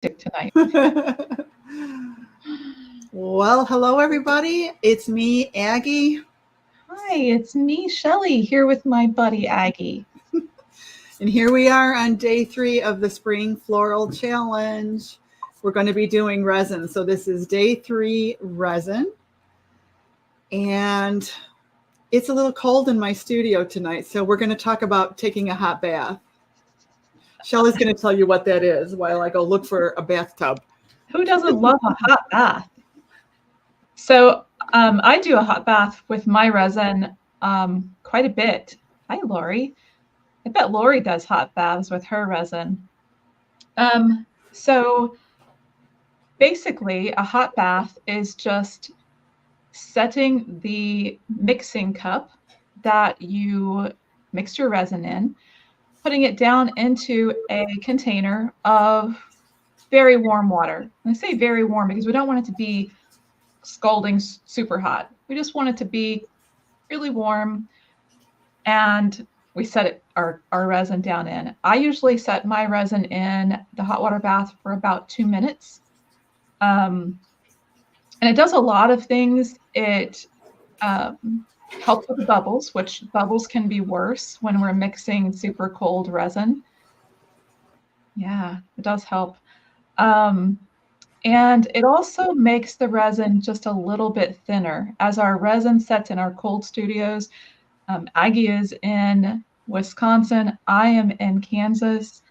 tonight. Well, hello everybody. It's me, Aggie, Hi, it's me, Shelly, here with my buddy Aggie. and here we are on day 3 of the Spring Floral Challenge. We're going to be doing resin. So this is day 3 resin, and it's a little cold in my studio tonight, so we're going to talk about taking a hot bath. Shelly's going to tell you what that is while I go look for a bathtub. Who doesn't love a hot bath? So I do a hot bath with my resin quite a bit. Hi, Lori. I bet Lori does hot baths with her resin. So basically, a hot bath is just setting the mixing cup that you mixed your resin in, putting it down into a container of very warm water. And I say very warm because we don't want it to be scalding super hot. We just want it to be really warm. And we set our resin down in. I usually set my resin in the hot water bath for about 2 minutes. And it does a lot of things. It helps with the bubbles, which bubbles can be worse when we're mixing super cold resin. Yeah, it does help. And it also makes the resin just a little bit thinner. As our resin sets in our cold studios, Aggie is in Wisconsin, I am in Kansas,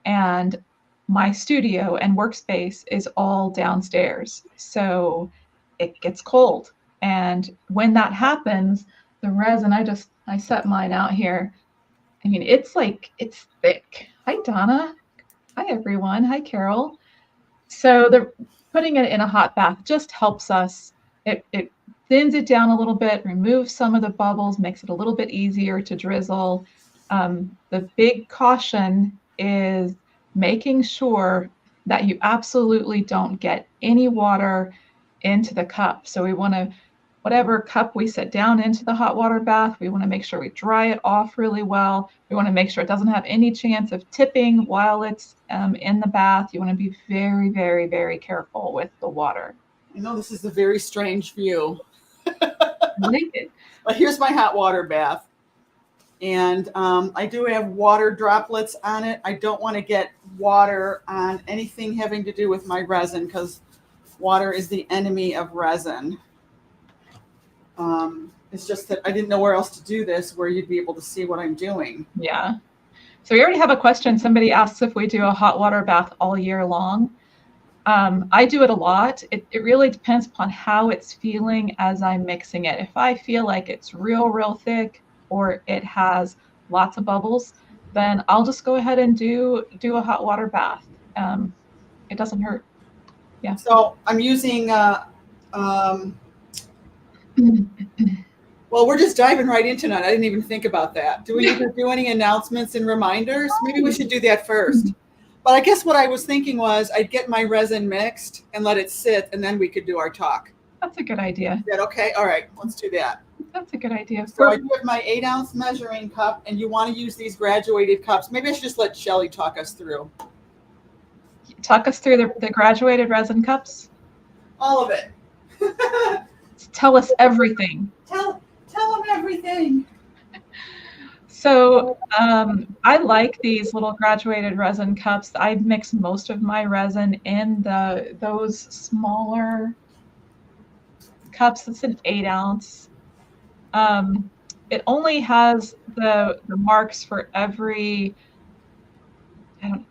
and my studio and workspace is all downstairs. So it gets cold. And when that happens, the resin, I set mine out here. I mean, it's thick. Hi, Donna. Hi, everyone. Hi, Carol. So putting it in a hot bath just helps us. It thins it down a little bit, removes some of the bubbles, makes it a little bit easier to drizzle. The big caution is making sure that you absolutely don't get any water into the cup. So we want to, whatever cup we set down into the hot water bath, we want to make sure we dry it off really well. We want to make sure it doesn't have any chance of tipping while it's in the bath. You want to be very, very, very careful with the water. I know this is a very strange view. Like it. But here's my hot water bath. And I do have water droplets on it. I don't want to get water on anything having to do with my resin because water is the enemy of resin. It's just that I didn't know where else to do this where you'd be able to see what I'm doing. Yeah. So we already have a question. Somebody asks if we do a hot water bath all year long. I do it a lot. It really depends upon how it's feeling as I'm mixing it. If I feel like it's real thick or it has lots of bubbles, then I'll just go ahead and do a hot water bath. It doesn't hurt. Yeah. So I'm using, well, we're just diving right into it. I didn't even think about that. Do we need to do any announcements and reminders? Maybe we should do that first. But I guess what I was thinking was I'd get my resin mixed and let it sit, and then we could do our talk. That's a good idea. Is that okay? All right, let's do that. That's a good idea. So I do have my 8-ounce measuring cup, and you want to use these graduated cups. Maybe I should just let Shelly talk us through. Talk us through the graduated resin cups. All of it. Tell us everything. Tell them everything. So I like these little graduated resin cups. I mix most of my resin in those smaller cups. It's an 8-ounce. It only has the marks for every.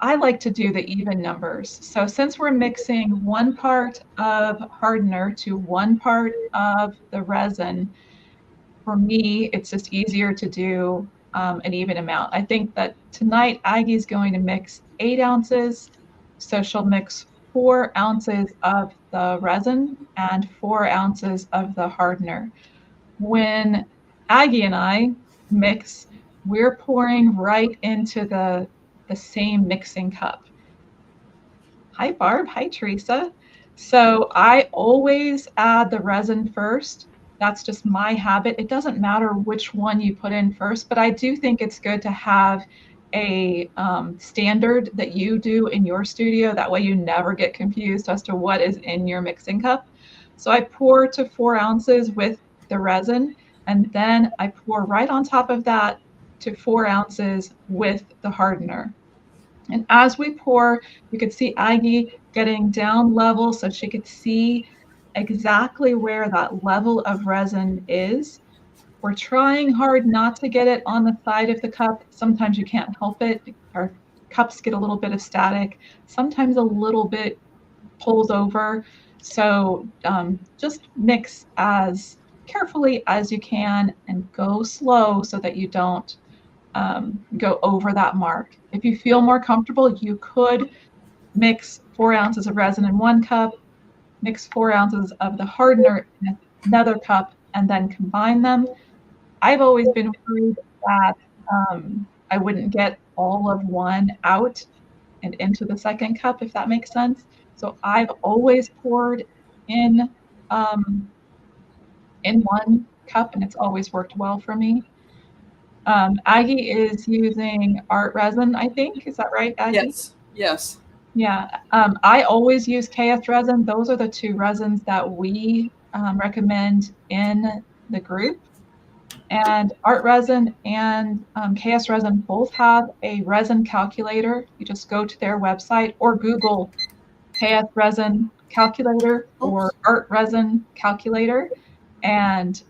I like to do the even numbers. So since we're mixing 1 part of hardener to 1 part of the resin, for me, it's just easier to do an even amount. I think that tonight Aggie's going to mix 8 ounces. So she'll mix 4 ounces of the resin and 4 ounces of the hardener. When Aggie and I mix, we're pouring right into the same mixing cup. Hi, Barb. Hi, Teresa. So I always add the resin first. That's just my habit. It doesn't matter which one you put in first, but I do think it's good to have a standard that you do in your studio. That way you never get confused as to what is in your mixing cup. So I pour to 4 ounces with the resin, and then I pour right on top of that to 4 ounces with the hardener. And as we pour, you could see Aggie getting down level so she could see exactly where that level of resin is. We're trying hard not to get it on the side of the cup. Sometimes you can't help it. Our cups get a little bit of static. Sometimes a little bit pulls over. So just mix as carefully as you can and go slow so that you don't go over that mark. If you feel more comfortable, you could mix 4 ounces of resin in one cup, mix 4 ounces of the hardener in another cup, and then combine them. I've always been worried that I wouldn't get all of one out and into the second cup, if that makes sense. So I've always poured in in one cup, and it's always worked well for me. Aggie is using art resin, I think. Is that right, Aggie? Yes. Yes. Yeah. I always use KS resin. Those are the two resins that we recommend in the group. And art resin and KS resin both have a resin calculator. You just go to their website or Google KS resin calculator Oops. or art resin calculator. And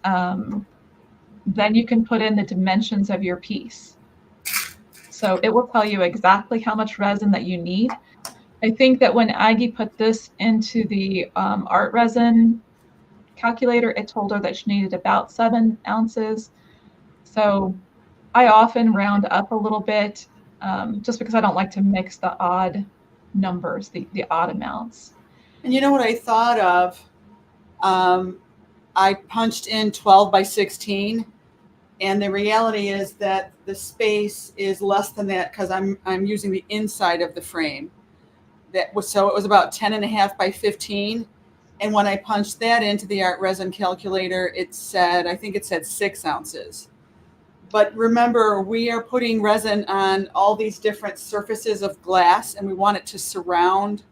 then you can put in the dimensions of your piece. So it will tell you exactly how much resin that you need. I think that when Aggie put this into the art resin calculator, it told her that she needed about 7 ounces. So I often round up a little bit just because I don't like to mix the odd numbers, the odd amounts. And you know what I thought of? I punched in 12 by 16, and the reality is that the space is less than that because I'm using the inside of the frame. That was so it was about 10 and a half by 15. And when I punched that into the art resin calculator, it said, I think it said 6 ounces. But remember, we are putting resin on all these different surfaces of glass, and we want it to surround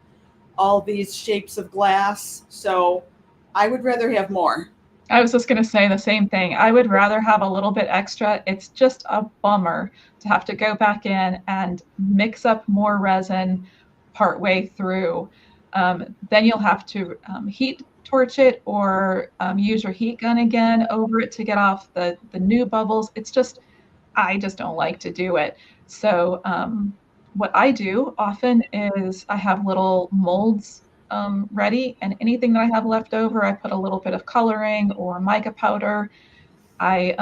all these shapes of glass. So I would rather have more. I was just going to say the same thing. I would rather have a little bit extra. It's just a bummer to have to go back in and mix up more resin partway through. Then you'll have to heat torch it or use your heat gun again over it to get off the new bubbles. It's just, I just don't like to do it. So what I do often is I have little molds ready, and anything that I have left over, I put a little bit of coloring or mica powder. I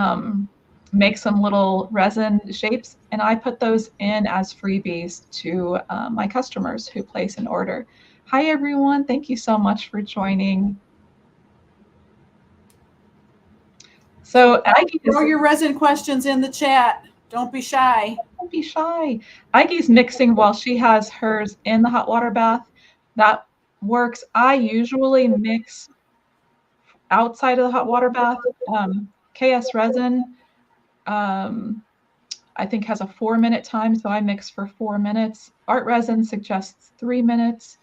make some little resin shapes, and I put those in as freebies to my customers who place an order. Hi, everyone. Thank you so much for joining. So Aggie Throw your resin questions in the chat. Don't be shy. Don't be shy. Aggie's mixing while she has hers in the hot water bath. That works. I usually mix outside of the hot water bath. KS resin, I think, has a 4-minute time, so I mix for 4 minutes. Art resin suggests 3 minutes.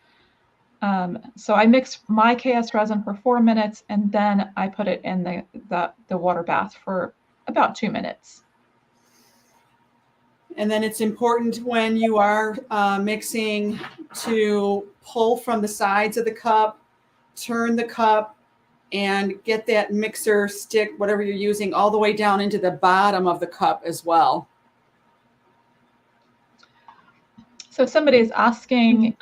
So I mix my KS resin for 4 minutes, and then I put it in the water bath for about 2 minutes. And then it's important when you are mixing to pull from the sides of the cup, turn the cup, and get that mixer stick, whatever you're using, all the way down into the bottom of the cup as well. So somebody is asking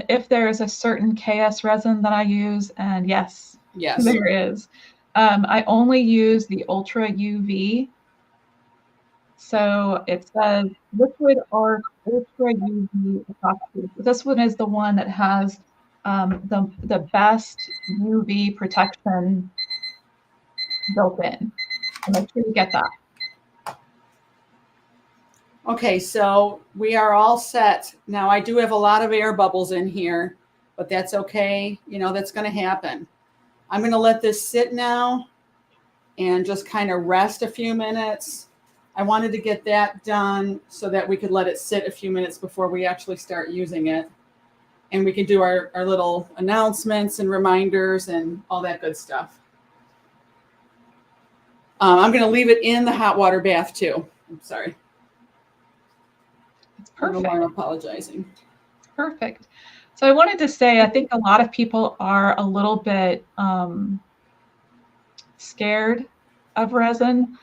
if there is a certain KS resin that I use, and yes, there is. I only use the Ultra UV. So it says liquid arc Ultra UV epoxy. This one is the one that has the best UV protection built in. So make sure you get that. Okay, so we are all set. Now I do have a lot of air bubbles in here, but that's okay. You know, that's going to happen. I'm going to let this sit now and just kind of rest a few minutes. I wanted to get that done so that we could let it sit a few minutes before we actually start using it. And we can do our little announcements and reminders and all that good stuff. I'm going to leave it in the hot water bath too. I'm sorry. It's perfect. I'm apologizing. Perfect. So I wanted to say, I think a lot of people are a little bit scared of resin.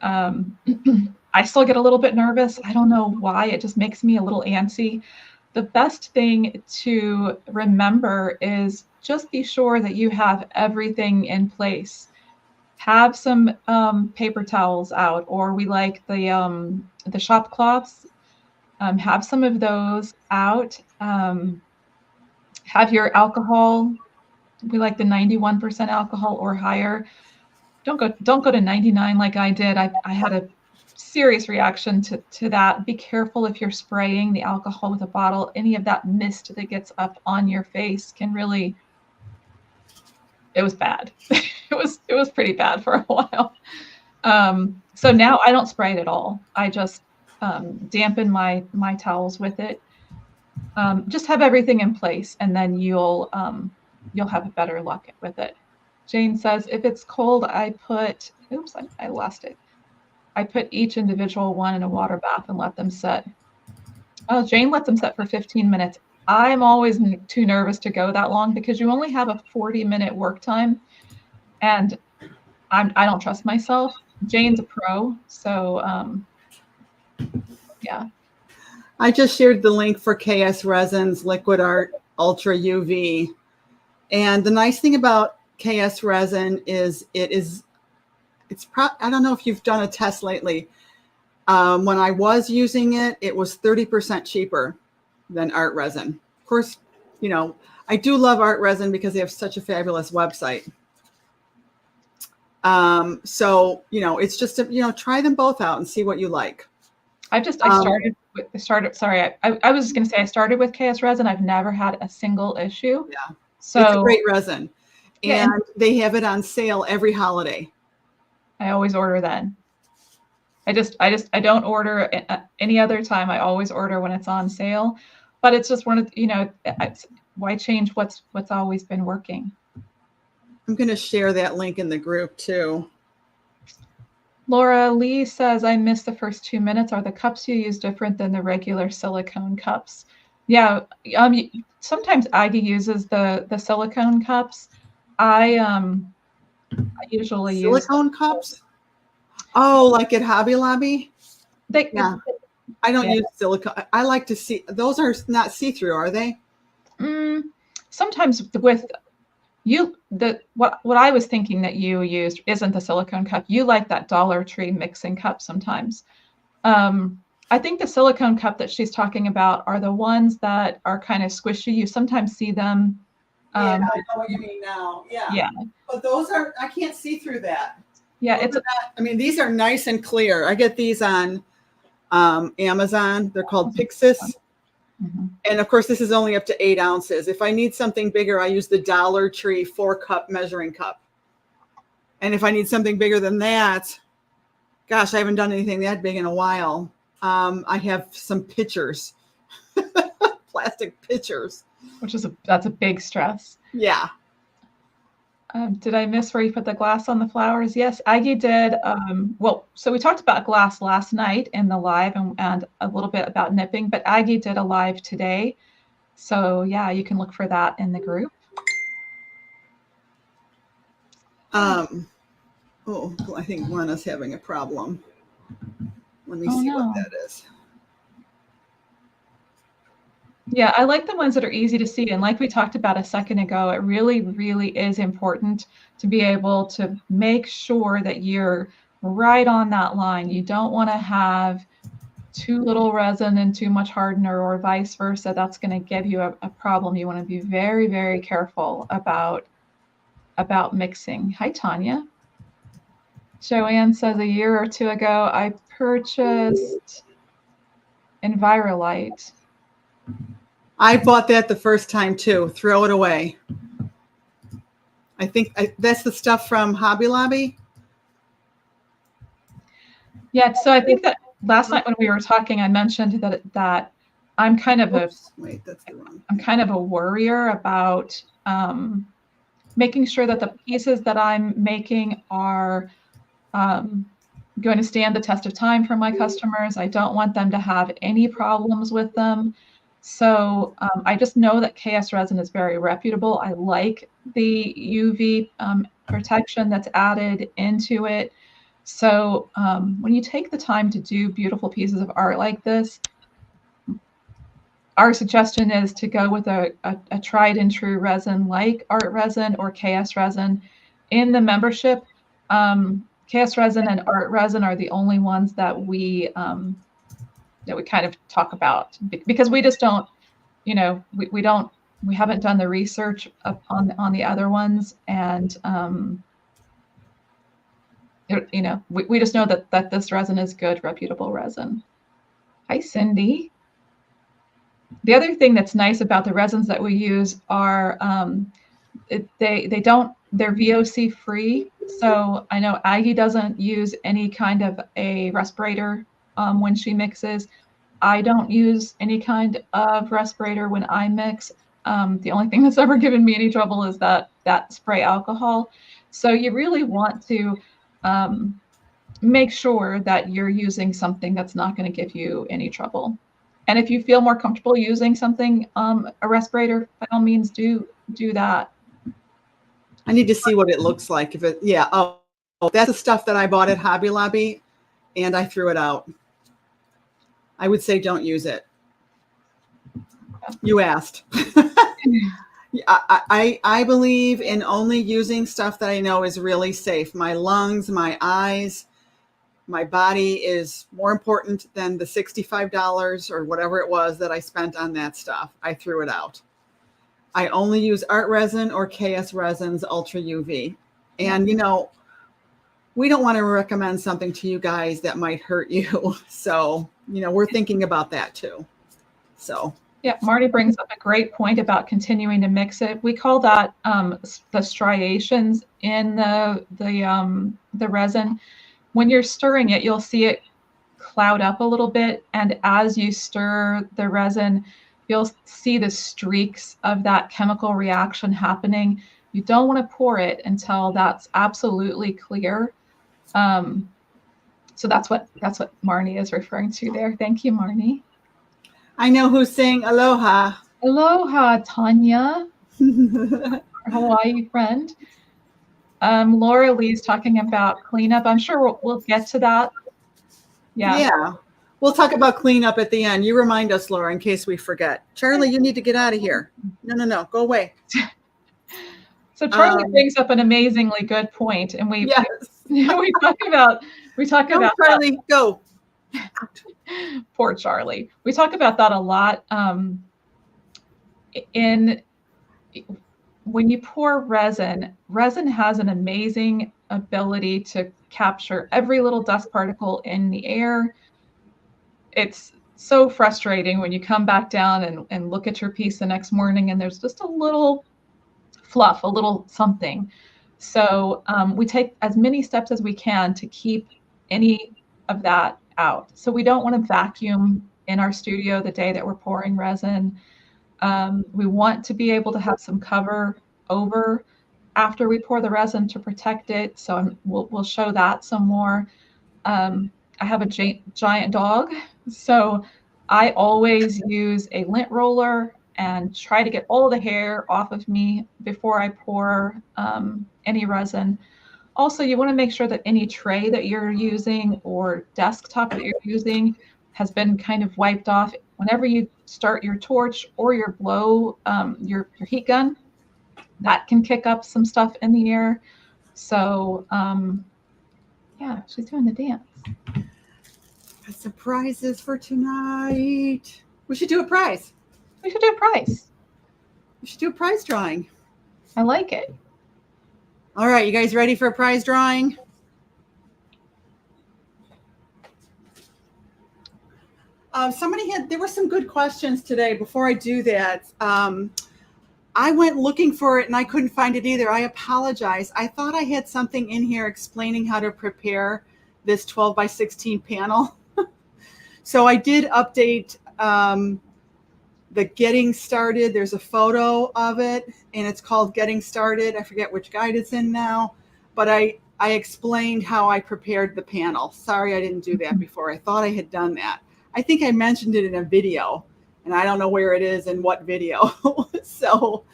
I still get a little bit nervous. I don't know why. It just makes me a little antsy. The best thing to remember is just be sure that you have everything in place. Have some paper towels out, or we like the shop cloths. Have some of those out. Have your alcohol. We like the 91% alcohol or higher. Don't go to 99 like I did. I had a serious reaction to that. Be careful if you're spraying the alcohol with a bottle. Any of that mist that gets up on your face can really, it was bad. it was pretty bad for a while. So now I don't spray it at all. I just dampen my towels with it. Just have everything in place, and then you'll have better luck with it. Jane says, if it's cold, I lost it. I put each individual one in a water bath and let them set. Oh, Jane lets them set for 15 minutes. I'm always too nervous to go that long because you only have a 40-minute work time, and I don't trust myself. Jane's a pro, so yeah. I just shared the link for KS Resin's Liquid Art Ultra UV. And the nice thing about KS Resin is I don't know if you've done a test lately. When I was using it, it was 30% cheaper than Art Resin. Of course, I do love Art Resin because they have such a fabulous website. So, it's just, try them both out and see what you like. I started I was going to say I started with KS Resin. I've never had a single issue. Yeah. So it's a great resin. And they have it on sale every holiday. I always order then. I don't order any other time. I always order when it's on sale. But it's just one of, why change what's always been working? I'm going to share that link in the group too. Laura Lee says, I missed the first 2 minutes. Are the cups you use different than the regular silicone cups? Yeah. Sometimes Aggie uses the silicone cups. I usually use silicone cups. Oh, like at Hobby Lobby? Yeah. I don't use silicone. I like to see, those are not see-through, are they? Sometimes with what I was thinking that you used isn't the silicone cup. You like that Dollar Tree mixing cup sometimes. I think the silicone cup that she's talking about are the ones that are kind of squishy. You sometimes see them. Yeah, I know what you mean now. Yeah. Yeah. But those I can't see through that. Yeah, these are nice and clear. I get these on Amazon. They're called Pixis. Mm-hmm. And of course, this is only up to 8 ounces. If I need something bigger, I use the Dollar Tree 4-cup measuring cup. And if I need something bigger than that, gosh, I haven't done anything that big in a while. I have some pitchers, plastic pitchers. That's a big stress. Yeah. Did I miss where you put the glass on the flowers? Yes, Aggie did. So we talked about glass last night in the live and a little bit about nipping, but Aggie did a live today. So yeah, you can look for that in the group. I think Lena's having a problem. Let me see what that is. Yeah, I like the ones that are easy to see. And like we talked about a second ago, it really, really is important to be able to make sure that you're right on that line. You don't want to have too little resin and too much hardener or vice versa. That's going to give you a problem. You want to be very, very careful about mixing. Hi, Tanya. Joanne says a year or two ago, I purchased Envirolite. I bought that the first time too. Throw it away. I think that's the stuff from Hobby Lobby. Yeah, so I think that last night when we were talking, I mentioned that I'm kind of Oops, wait, that's the wrong. I'm kind of a worrier about making sure that the pieces that I'm making are going to stand the test of time for my customers. I don't want them to have any problems with them. So I just know that KS resin is very reputable. I like the UV protection that's added into it. So when you take the time to do beautiful pieces of art like this, our suggestion is to go with a tried and true resin like Art Resin or KS Resin. In the membership, KS Resin and Art Resin are the only ones that we kind of talk about because we just don't, you know, we haven't done the research on the other ones, and you know, we just know that this resin is good, reputable resin. Hi, Cindy. The other thing that's nice about the resins that we use are they're VOC free. So I know Aggie doesn't use any kind of a respirator when she mixes. I don't use any kind of respirator when I mix. The only thing that's ever given me any trouble is that spray alcohol. So you really want to make sure that you're using something that's not going to give you any trouble. And if you feel more comfortable using something, a respirator, by all means, do that. I need to see what it looks like. If it, yeah, oh, that's the stuff that I bought at Hobby Lobby, and I threw it out. I would say don't use it. You asked. I believe in only using stuff that I know is really safe. My lungs, my eyes, my body is more important than the $65 or whatever it was that I spent on that stuff. I threw it out. I only use Art Resin or KS Resins Ultra UV. And, you know, we don't want to recommend something to you guys that might hurt you. So, you know, we're thinking about that too. So. Yeah, Marty brings up a great point about continuing to mix it. We call that the striations in the resin. When you're stirring it, you'll see it cloud up a little bit, and as you stir the resin, you'll see the streaks of that chemical reaction happening. You don't want to pour it until that's absolutely clear. So that's what Marnie is referring to there. Thank you, Marnie. I know who's saying aloha. Aloha, Tanya, our Hawaii friend. Laura Lee's talking about cleanup. I'm sure we'll get to that. Yeah. Yeah. We'll talk about cleanup at the end. You remind us, Laura, in case we forget. Charlie, you need to get out of here. No. Go away. So Charlie brings up an amazingly good point, and we talk about Charlie, that. go. Poor Charlie. We talk about that a lot. When you pour resin has an amazing ability to capture every little dust particle in the air. It's so frustrating when you come back down and look at your piece the next morning and there's just a little fluff, a little something. So we take as many steps as we can to keep any of that out. So we don't want to vacuum in our studio the day that we're pouring resin. We want to be able to have some cover over after we pour the resin to protect it. So we'll show that some more. I have a giant dog, so I always use a lint roller and try to get all the hair off of me before I pour any resin. Also, you want to make sure that any tray that you're using or desktop that you're using has been kind of wiped off. Whenever you start your torch or your blow, your heat gun, that can kick up some stuff in the air. So, yeah, she's doing the dance. Surprises for tonight. We should do a prize. We should do a prize. We should do a prize drawing. I like it. All right, you guys ready for a prize drawing? There were some good questions today. Before I do that, I went looking for it and I couldn't find it either. I apologize. I thought I had something in here explaining how to prepare this 12 by 16 panel. So I did update the getting started. There's a photo of it and it's called Getting Started. I forget which guide it's in now, but I explained how I prepared the panel. Sorry, I didn't do that before. I thought I had done that. I think I mentioned it in a video and I don't know where it is and what video. So,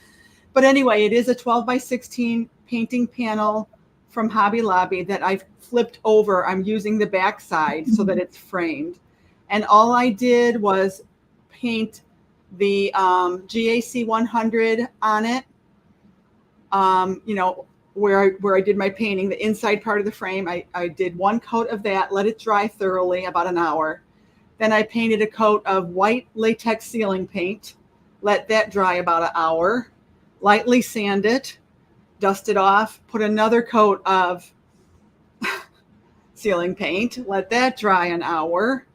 but anyway, it is a 12 by 16 painting panel from Hobby Lobby that I've flipped over. I'm using the back side so that it's framed. And all I did was paint the GAC 100 on it, you know, where I did my painting, the inside part of the frame. I did one coat of that, let it dry thoroughly, about an hour. Then I painted a coat of white latex sealing paint, let that dry about an hour, lightly sand it, dust it off, put another coat of sealing paint, let that dry an hour.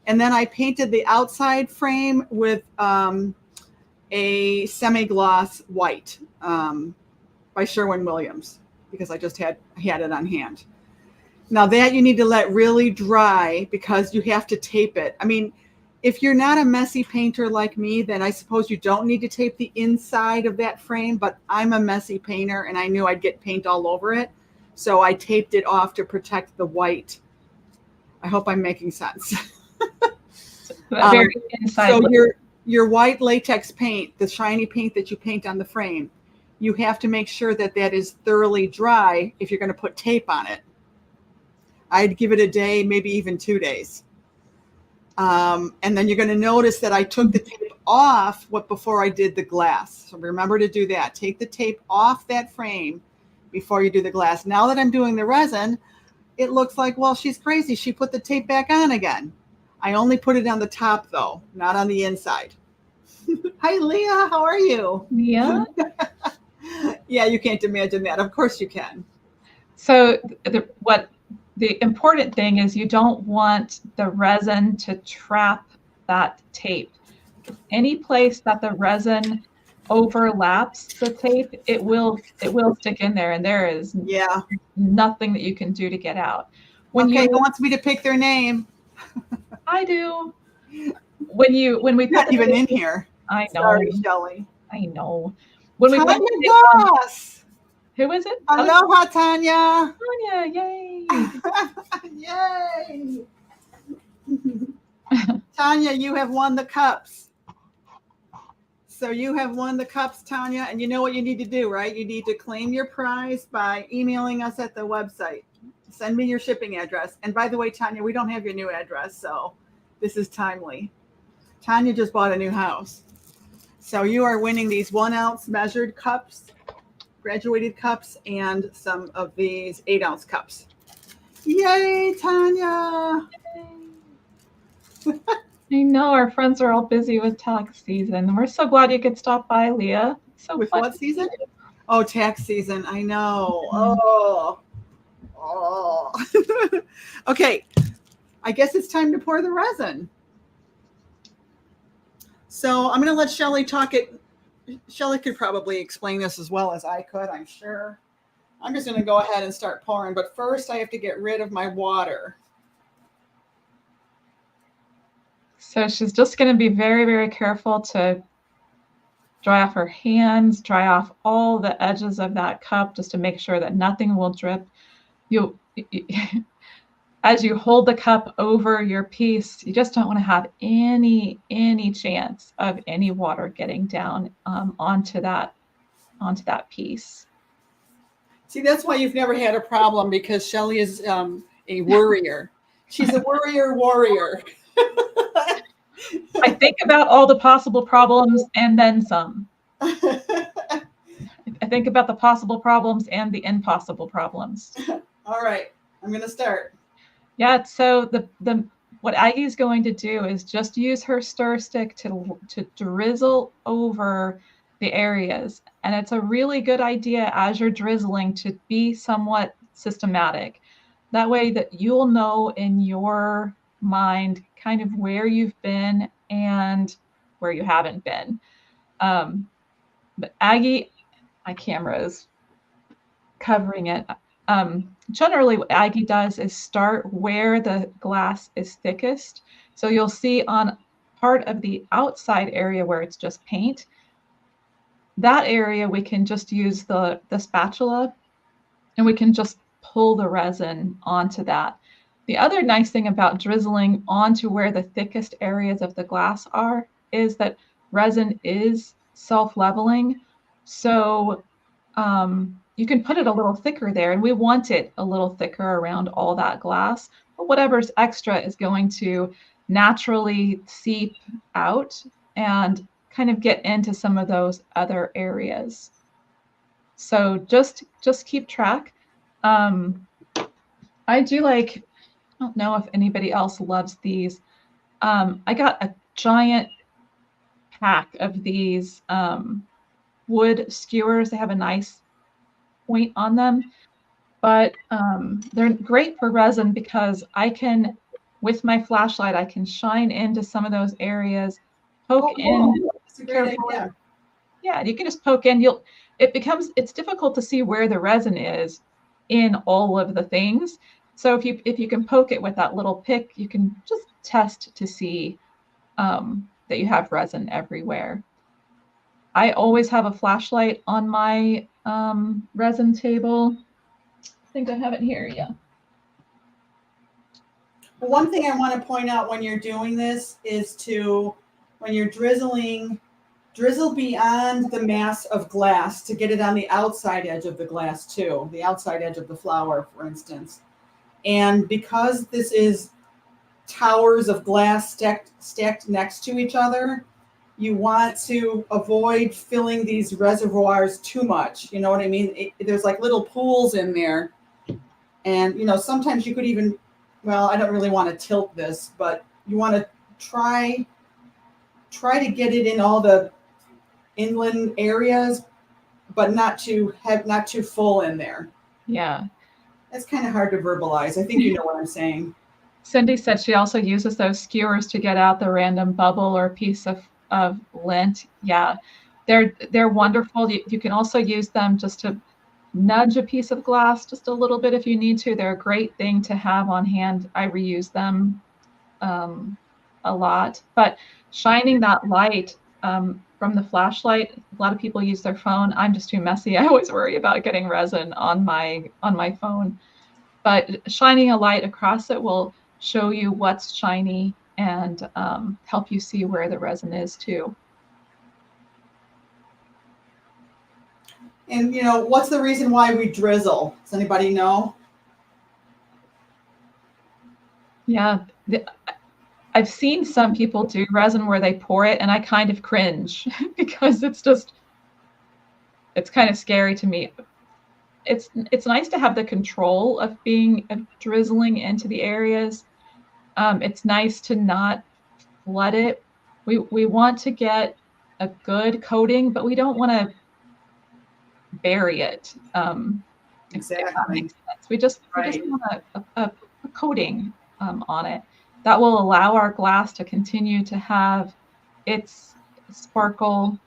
And then I painted the outside frame with a semi-gloss white by Sherwin-Williams because I just had it on hand. Now that you need to let really dry because you have to tape it. I mean, if you're not a messy painter like me, then I suppose you don't need to tape the inside of that frame, but I'm a messy painter and I knew I'd get paint all over it. So I taped it off to protect the white. I hope I'm making sense. Very inside. So your white latex paint, the shiny paint that you paint on the frame, you have to make sure that that is thoroughly dry if you're going to put tape on it. I'd give it a day, maybe even 2 days. And then you're going to notice that I took the tape off before I did the glass. So remember to do that. Take the tape off that frame before you do the glass. Now that I'm doing the resin, it looks like, well, she's crazy. She put the tape back on again. I only put it on the top, though, not on the inside. Hi, Leah. How are you? Yeah. Yeah, you can't imagine that. Of course you can. So the important thing is you don't want the resin to trap that tape. Any place that the resin overlaps the tape, it will stick in there, and there is nothing that you can do to get out. Who wants me to pick their name? I do. When we not even in here. I know. Sorry, Shelley. I know. When we Tanya Goss. Who is it? Aloha, Tanya. Tanya, yay. Yay. Tanya, you have won the cups. So you have won the cups, Tanya, and you know what you need to do, right? You need to claim your prize by emailing us at the website. Send me your shipping address. And by the way, Tanya, we don't have your new address, so this is timely. Tanya just bought a new house. So you are winning these 1 ounce measured cups, graduated cups, and some of these 8 ounce cups. Yay, Tanya. Yay. I know our friends are all busy with tax season. We're so glad you could stop by, Leah. So with what season? Oh, tax season. I know. Mm-hmm. Oh. Okay. I guess it's time to pour the resin. So I'm going to let Shelley talk it. Shelley could probably explain this as well as I could, I'm sure. I'm just going to go ahead and start pouring. But first, I have to get rid of my water. So she's just going to be very, very careful to dry off her hands, dry off all the edges of that cup just to make sure that nothing will drip. As you hold the cup over your piece, you just don't want to have any chance of any water getting down onto that piece. See, that's why you've never had a problem, because Shelley is a worrier. She's a warrior. I think about all the possible problems and then some. I think about the possible problems and the impossible problems. All right, I'm going to start. Yeah, so what Aggie's going to do is just use her stir stick to drizzle over the areas. And it's a really good idea as you're drizzling to be somewhat systematic. That way that you'll know in your mind kind of where you've been and where you haven't been. But Aggie, my camera is covering it. Generally, what Aggie does is start where the glass is thickest. So you'll see on part of the outside area where it's just paint, that area we can just use the spatula and we can just pull the resin onto that. The other nice thing about drizzling onto where the thickest areas of the glass are is that resin is self-leveling. So you can put it a little thicker there, and we want it a little thicker around all that glass. But whatever's extra is going to naturally seep out and kind of get into some of those other areas. So just keep track. Um, I do like, I don't know if anybody else loves these. I got a giant pack of these wood skewers. They have a nice point on them, but they're great for resin because I can, with my flashlight, I can shine into some of those areas, poke in That's a great carefully. idea. Yeah, you can just poke in. It's difficult to see where the resin is in all of the things. So if you can poke it with that little pick, you can just test to see that you have resin everywhere. I always have a flashlight on my resin table. I think I have it here. Yeah. Well, one thing I want to point out when you're doing this is when you're drizzling, drizzle beyond the mass of glass to get it on the outside edge of the glass too, the outside edge of the flower, for instance. And because this is towers of glass stacked next to each other, you want to avoid filling these reservoirs too much. You know what I mean? There's like little pools in there. And, sometimes you could even, well, I don't really want to tilt this, but you want to try to get it in all the inland areas, but not too full in there. Yeah. That's kind of hard to verbalize. I think you know what I'm saying. Cindy said she also uses those skewers to get out the random bubble or piece of lint. Yeah, they're wonderful. You can also use them just to nudge a piece of glass just a little bit if you need to. They're a great thing to have on hand. I reuse them a lot. But shining that light from the flashlight, a lot of people use their phone. I'm just too messy. I always worry about getting resin on my phone. But shining a light across it will show you what's shiny and help you see where the resin is too. And what's the reason why we drizzle? Does anybody know? Yeah, I've seen some people do resin where they pour it, and I kind of cringe because it's kind of scary to me. It's nice to have the control of drizzling into the areas. It's nice to not flood it. We want to get a good coating, but we don't want to bury it. Exactly. We just want a coating on it that will allow our glass to continue to have its sparkle.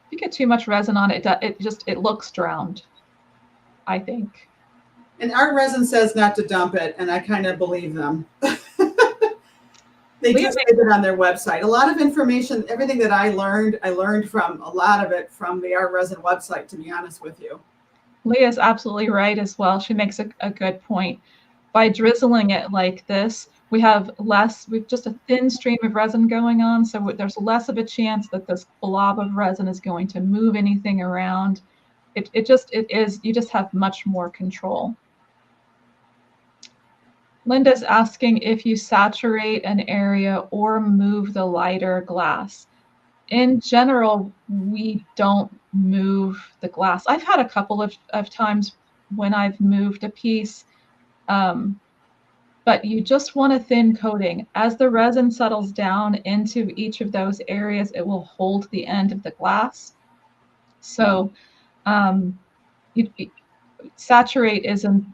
If you get too much resin on it, it looks drowned, I think. And Art Resin says not to dump it, and I kind of believe them. They do say that on their website. A lot of information, everything that I learned from a lot of it from the Art Resin website, to be honest with you. Leah's absolutely right as well. She makes a good point. By drizzling it like this, we've just a thin stream of resin going on, so there's less of a chance that this blob of resin is going to move anything around. You just have much more control. Linda's asking if you saturate an area or move the lighter glass. In general, we don't move the glass. I've had a couple of times when I've moved a piece, but you just want a thin coating. As the resin settles down into each of those areas, it will hold the end of the glass. So saturate isn't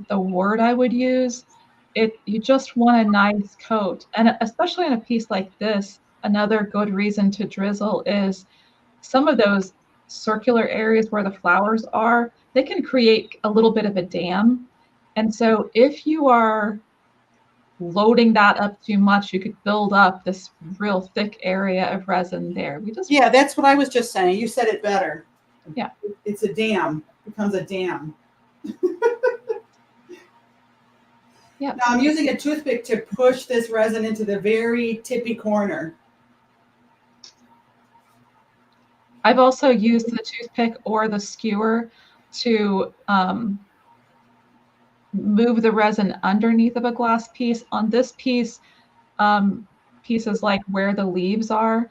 the word I would use. You just want a nice coat. And especially on a piece like this, another good reason to drizzle is some of those circular areas where the flowers are, they can create a little bit of a dam. And so if you are loading that up too much, you could build up this real thick area of resin there. Yeah, that's what I was just saying. You said it better. Yeah. It's a dam. It becomes a dam. Yeah. Now I'm using a toothpick to push this resin into the very tippy corner. I've also used the toothpick or the skewer to move the resin underneath of a glass piece. On this piece, pieces like where the leaves are,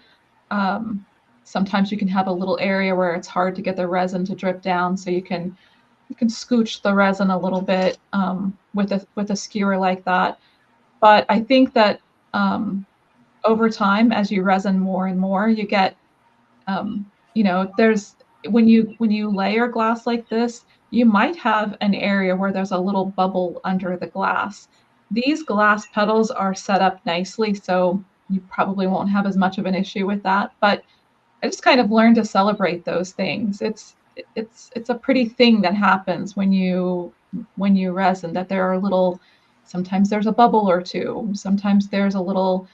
sometimes you can have a little area where it's hard to get the resin to drip down, so you can scooch the resin a little bit with a skewer like that. But I think that over time, as you resin more and more, you get there's when you layer glass like this, you might have an area where there's a little bubble under the glass. These glass petals are set up nicely, so you probably won't have as much of an issue with that. But I just kind of learned to celebrate those things. It's a pretty thing that happens when you resin, that there are little, sometimes there's a bubble or two, sometimes there's a little,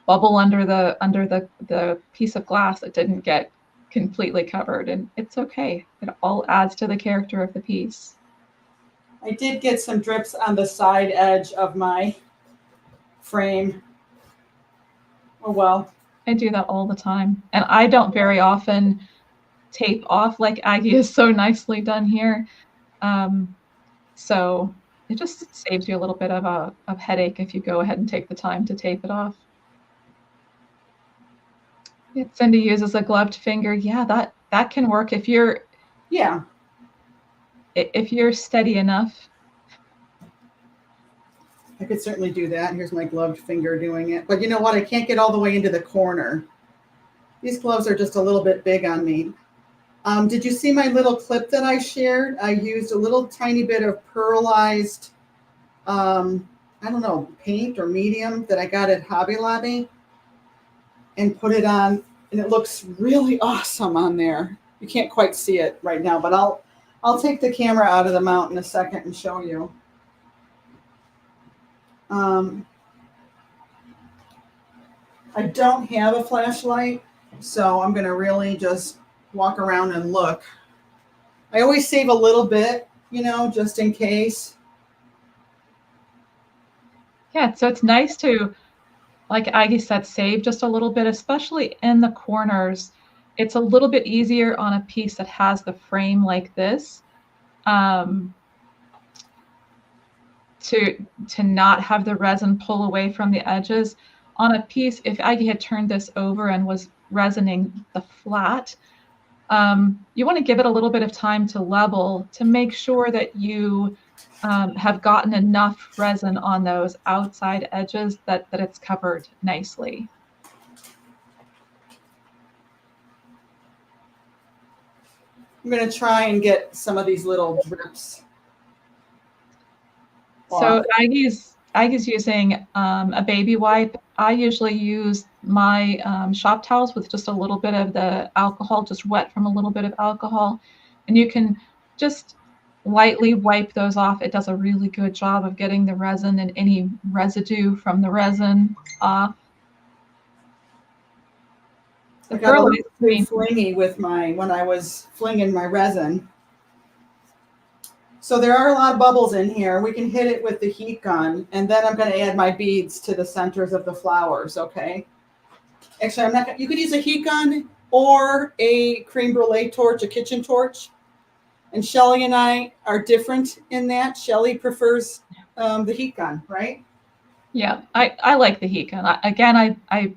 bubble under the piece of glass that didn't get completely covered, and it's okay. It all adds to the character of the piece. I did get some drips on the side edge of my frame. Oh well. I do that all the time, and I don't very often tape off like Aggie is so nicely done here. So it just saves you a little bit of a headache if you go ahead and take the time to tape it off. Cindy uses a gloved finger. Yeah, that can work if you're steady enough. I could certainly do that. Here's my gloved finger doing it. But you know what? I can't get all the way into the corner. These gloves are just a little bit big on me. Did you see my little clip that I shared? I used a little tiny bit of pearlized, I don't know, paint or medium that I got at Hobby Lobby and put it on, and it looks really awesome on there. You can't quite see it right now, but I'll take the camera out of the mount in a second and show you. I don't have a flashlight, so I'm going to really just walk around and look. I always save a little bit, just in case. Yeah, so it's nice to, like Aggie said, save just a little bit, especially in the corners. It's a little bit easier on a piece that has the frame like this, to not have the resin pull away from the edges. On a piece, if Aggie had turned this over and was resining the flat, you want to give it a little bit of time to level to make sure that you have gotten enough resin on those outside edges that it's covered nicely. I'm going to try and get some of these little drips. So Aggie's using a baby wipe. I usually use my shop towels with just a little bit of the alcohol, just wet from a little bit of alcohol. And you can just lightly wipe those off. It does a really good job of getting the resin and any residue from the resin off. I got a little flingy with when I was flinging my resin. So there are a lot of bubbles in here. We can hit it with the heat gun, and then I'm going to add my beads to the centers of the flowers, okay? Actually, I'm not. You could use a heat gun or a creme brulee torch, a kitchen torch. And Shelly and I are different in that. Shelly prefers the heat gun, right? Yeah, I like the heat gun. I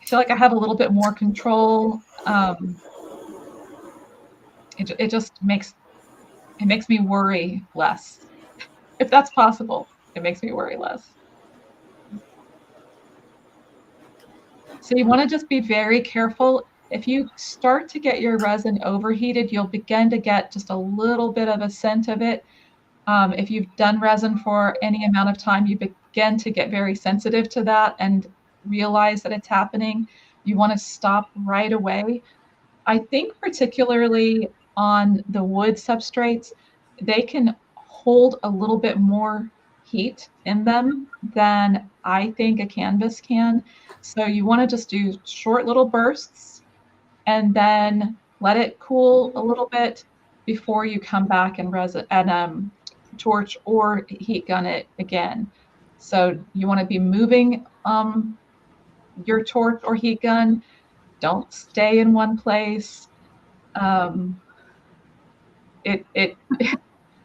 feel like I have a little bit more control. It just makes me worry less. If that's possible, it makes me worry less. So you want to just be very careful. If you start to get your resin overheated, you'll begin to get just a little bit of a scent of it. If you've done resin for any amount of time, you begin to get very sensitive to that and realize that it's happening. You want to stop right away. I think particularly on the wood substrates, they can hold a little bit more heat in them than I think a canvas can. So you want to just do short little bursts and then let it cool a little bit before you come back and torch or heat gun it again. So you want to be moving your torch or heat gun. Don't stay in one place. Um, it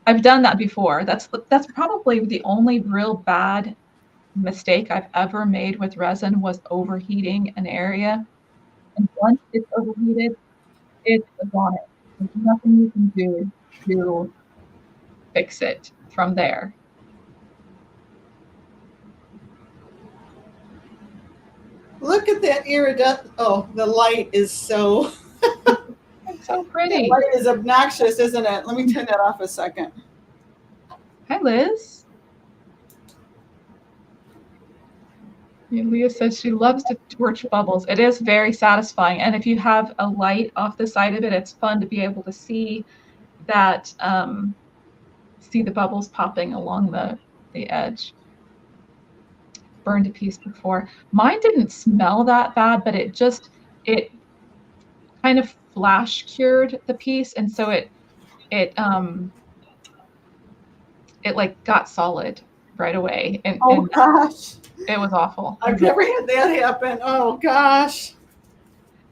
I've done that before. That's probably the only real bad mistake I've ever made with resin was overheating an area. And once it's overheated, it's on it. There's nothing you can do to fix it from there. Look at that iridescent. Oh, the light is so. It's so The pretty. light is obnoxious, isn't it? Let me turn that off a second. Hi, Liz. Leah says she loves to torch bubbles. It is very satisfying. And if you have a light off the side of it, it's fun to be able to see that, see the bubbles popping along the edge. Burned a piece before. Mine didn't smell that bad, but it kind of flash cured the piece. And so it like got solid right away. Oh And gosh. it was awful. I've never had that happen. Oh gosh.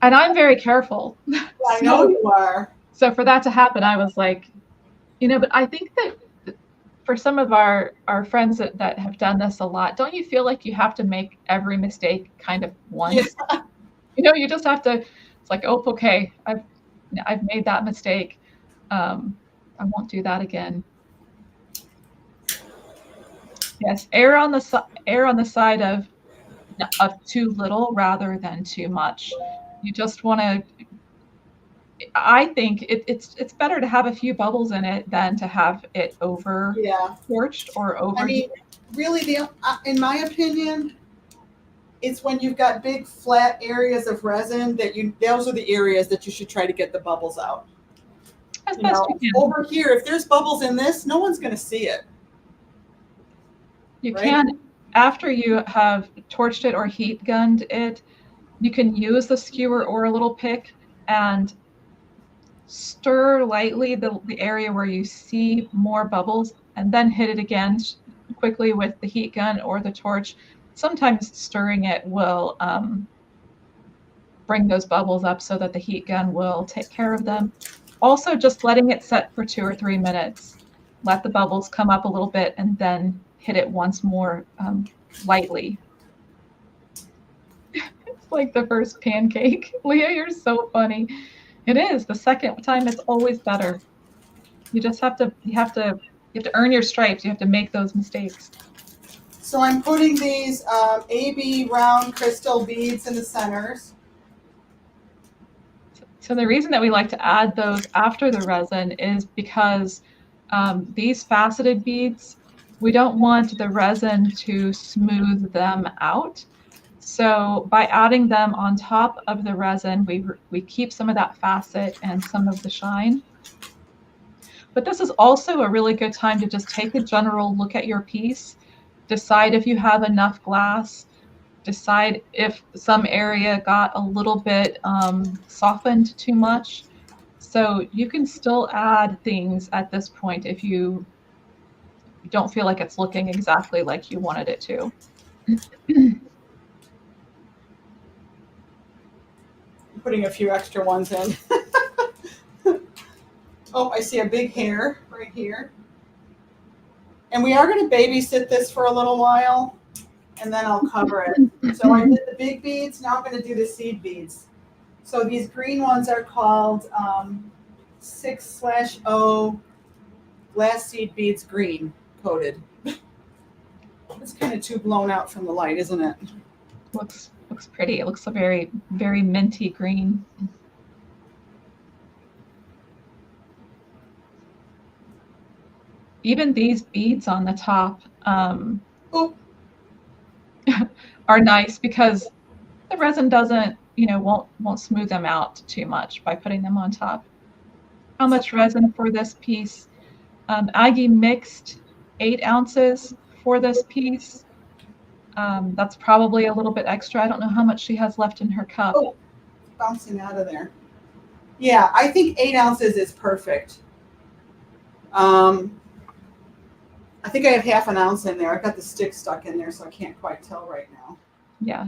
And I'm very careful. I know you are. So for that to happen, I was like, but I think that for some of our friends that have done this a lot, don't you feel like you have to make every mistake kind of once? Yeah. You just have to, it's like, oh, okay, I've made that mistake. I won't do that again. Yes, err on the side of too little rather than too much. You just want to. I think it's better to have a few bubbles in it than to have it over torched or over. I mean, really, in my opinion, it's when you've got big flat areas of resin those are the areas that you should try to get the bubbles out. As best you can. Over here, if there's bubbles in this, no one's going to see it. You can, after you have torched it or heat gunned it, you can use the skewer or a little pick and stir lightly the area where you see more bubbles and then hit it again quickly with the heat gun or the torch. Sometimes stirring it will bring those bubbles up so that the heat gun will take care of them. Also, just letting it set for 2 or 3 minutes. Let the bubbles come up a little bit and then hit it once more lightly. It's like the first pancake. Leah, you're so funny. It is. The second time it's always better. You just have to earn your stripes. You have to make those mistakes. So I'm putting these AB round crystal beads in the centers. So the reason that we like to add those after the resin is because these faceted beads, we don't want the resin to smooth them out. So by adding them on top of the resin, we keep some of that facet and some of the shine. But this is also a really good time to just take a general look at your piece, decide if you have enough glass, decide if some area got a little bit softened too much. So you can still add things at this point if you don't feel like it's looking exactly like you wanted it to. Putting a few extra ones in. Oh, I see a big hair right here. And we are going to babysit this for a little while, and then I'll cover it. So I did the big beads. Now I'm going to do the seed beads. So these green ones are called 6/0 glass seed beads green coated. It's kind of too blown out from the light, isn't it? Looks pretty. It looks a very, very minty green. Even these beads on the top are nice because the resin doesn't, won't smooth them out too much by putting them on top. How much resin for this piece? Aggie mixed 8 ounces for this piece. That's probably a little bit extra. I don't know how much she has left in her cup. Oh, bouncing out of there. Yeah, I think 8 ounces is perfect. I think I have half an ounce in there. I've got the stick stuck in there, so I can't quite tell right now. Yeah,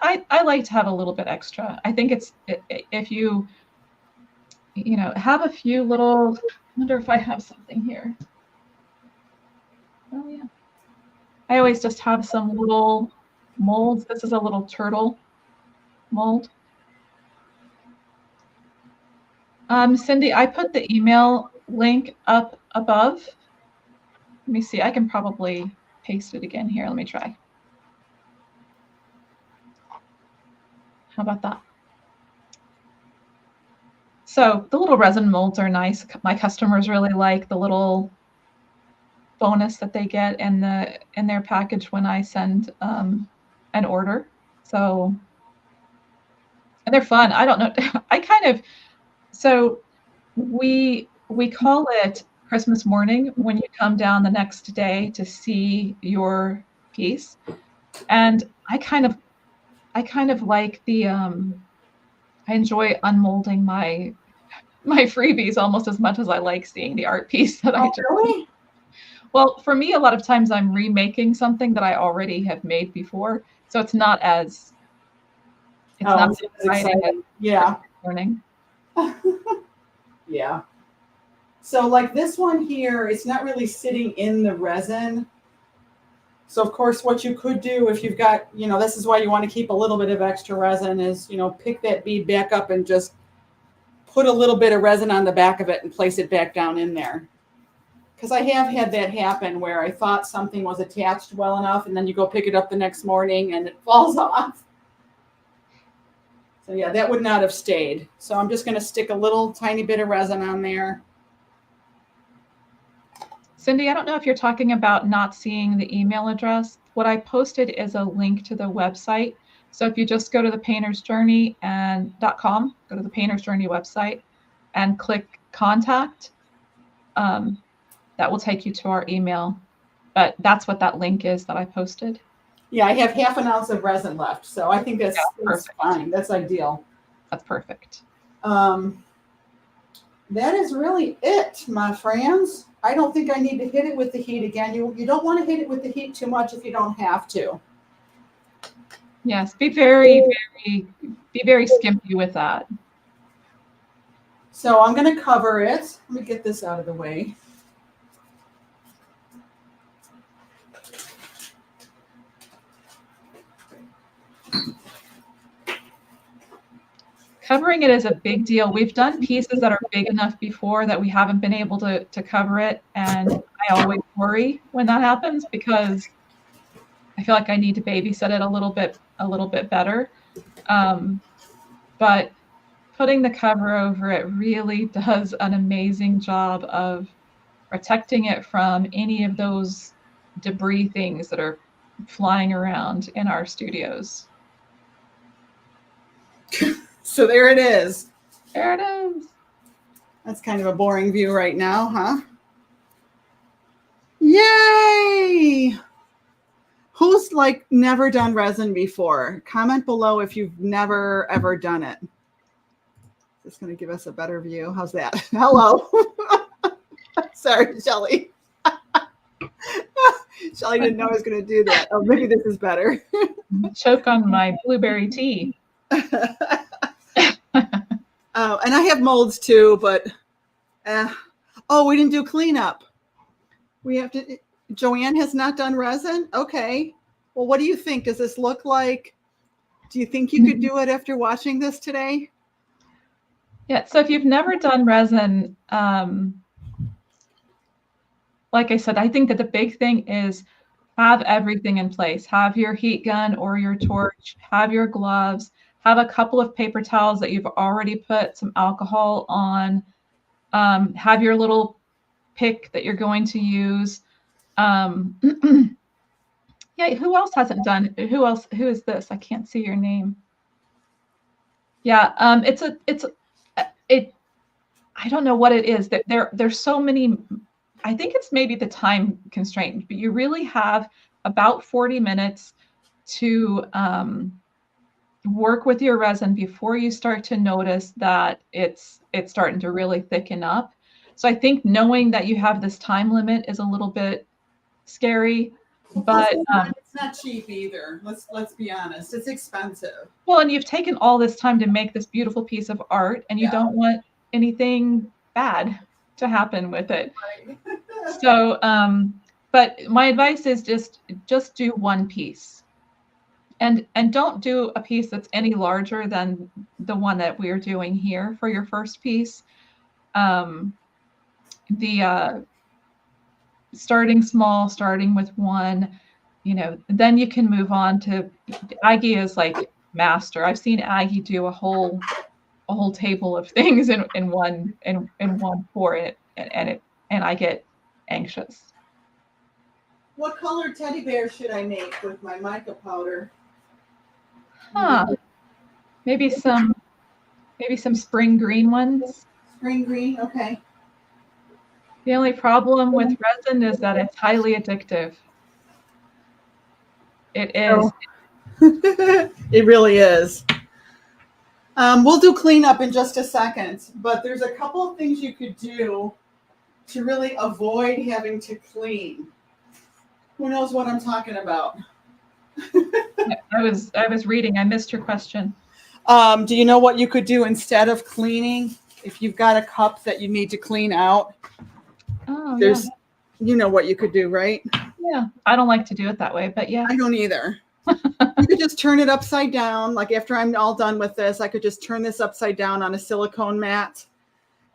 I like to have a little bit extra. I think if you have a few little, I wonder if I have something here. Oh yeah. I always just have some little molds. This is a little turtle mold. Cindy, I put the email link up above. Let me see. I can probably paste it again here. Let me try. How about that? So the little resin molds are nice. My customers really like the little bonus that they get in their package when I send an order. So, and they're fun. I don't know. So we call it Christmas morning when you come down the next day to see your piece. And I kind of like I enjoy unmolding my freebies almost as much as I like seeing the art piece that I just. Really? Well, for me, a lot of times I'm remaking something that I already have made before, so it's not as exciting. Yeah. Learning. Yeah. So like this one here, it's not really sitting in the resin. So of course, what you could do if you've got, this is why you want to keep a little bit of extra resin is, pick that bead back up and just put a little bit of resin on the back of it and place it back down in there. Because I have had that happen where I thought something was attached well enough and then you go pick it up the next morning and it falls off. So yeah, that would not have stayed. So I'm just going to stick a little tiny bit of resin on there. Cindy, I don't know if you're talking about not seeing the email address. What I posted is a link to the website. So if you just go to the paintersjourney.com, go to the Painter's Journey website and click contact, that will take you to our email. But that's what that link is that I posted. Yeah, I have half an ounce of resin left. So I think that's fine. That's ideal. That's perfect. That is really it, my friends. I don't think I need to hit it with the heat again. You don't want to hit it with the heat too much if you don't have to. Yes, be very skimpy with that. So I'm going to cover it. Let me get this out of the way. Covering it is a big deal. We've done pieces that are big enough before that we haven't been able to cover it. And I always worry when that happens because I feel like I need to babysit it a little bit better. But putting the cover over it really does an amazing job of protecting it from any of those debris things that are flying around in our studios. So there it is. There it is. That's kind of a boring view right now, huh? Yay! Who's never done resin before? Comment below if you've never ever done it. Just going to give us a better view. How's that? Hello. Sorry, Shelly. Shelly didn't know I was going to do that. Oh, maybe this is better. Choke on my blueberry tea. Oh, and I have molds too, but we didn't do cleanup. We have to. Joanne has not done resin. Okay. Well, what do you think? Does this look like? Do you think you could do it after watching this today? Yeah. So if you've never done resin, like I said, I think that the big thing is have everything in place. Have your heat gun or your torch. Have your gloves. Have a couple of paper towels that you've already put some alcohol on. Have your little pick that you're going to use. Yeah, who else hasn't done? Who is this? I can't see your name. Yeah, it. I don't know what it is that there's so many. I think it's maybe the time constraint, but you really have about 40 minutes to work with your resin before you start to notice that it's starting to really thicken up. So I think knowing that you have this time limit is a little bit scary, Well, plus but it's not cheap either. Let's be honest. It's expensive. well, and you've taken all this time to make this beautiful piece of art, and you Yeah. don't want anything bad to happen with it. Right. So, but my advice is just do one piece, and don't do a piece that's any larger than the one that we're doing here for your first piece. Um, the starting small, starting with one, then you can move on to Aggie is like master. I've seen Aggie do a whole table of things in one pour it and I get anxious. What colored teddy bear should I make with my mica powder? Huh. Maybe some spring green ones. Spring green. Okay. The only problem with resin is that it's highly addictive. It is. Oh. It really is. We'll do cleanup in just a second, but there's a couple of things you could do to really avoid having to clean. Who knows what I'm talking about? I was reading. I missed your question. Do you know what you could do instead of cleaning? If you've got a cup that you need to clean out, Oh, there's, yeah. you know what you could do, right? Yeah. I don't like to do it that way, but yeah. I don't either. You could just turn it upside down. Like after I'm all done with this, I could just turn this upside down on a silicone mat,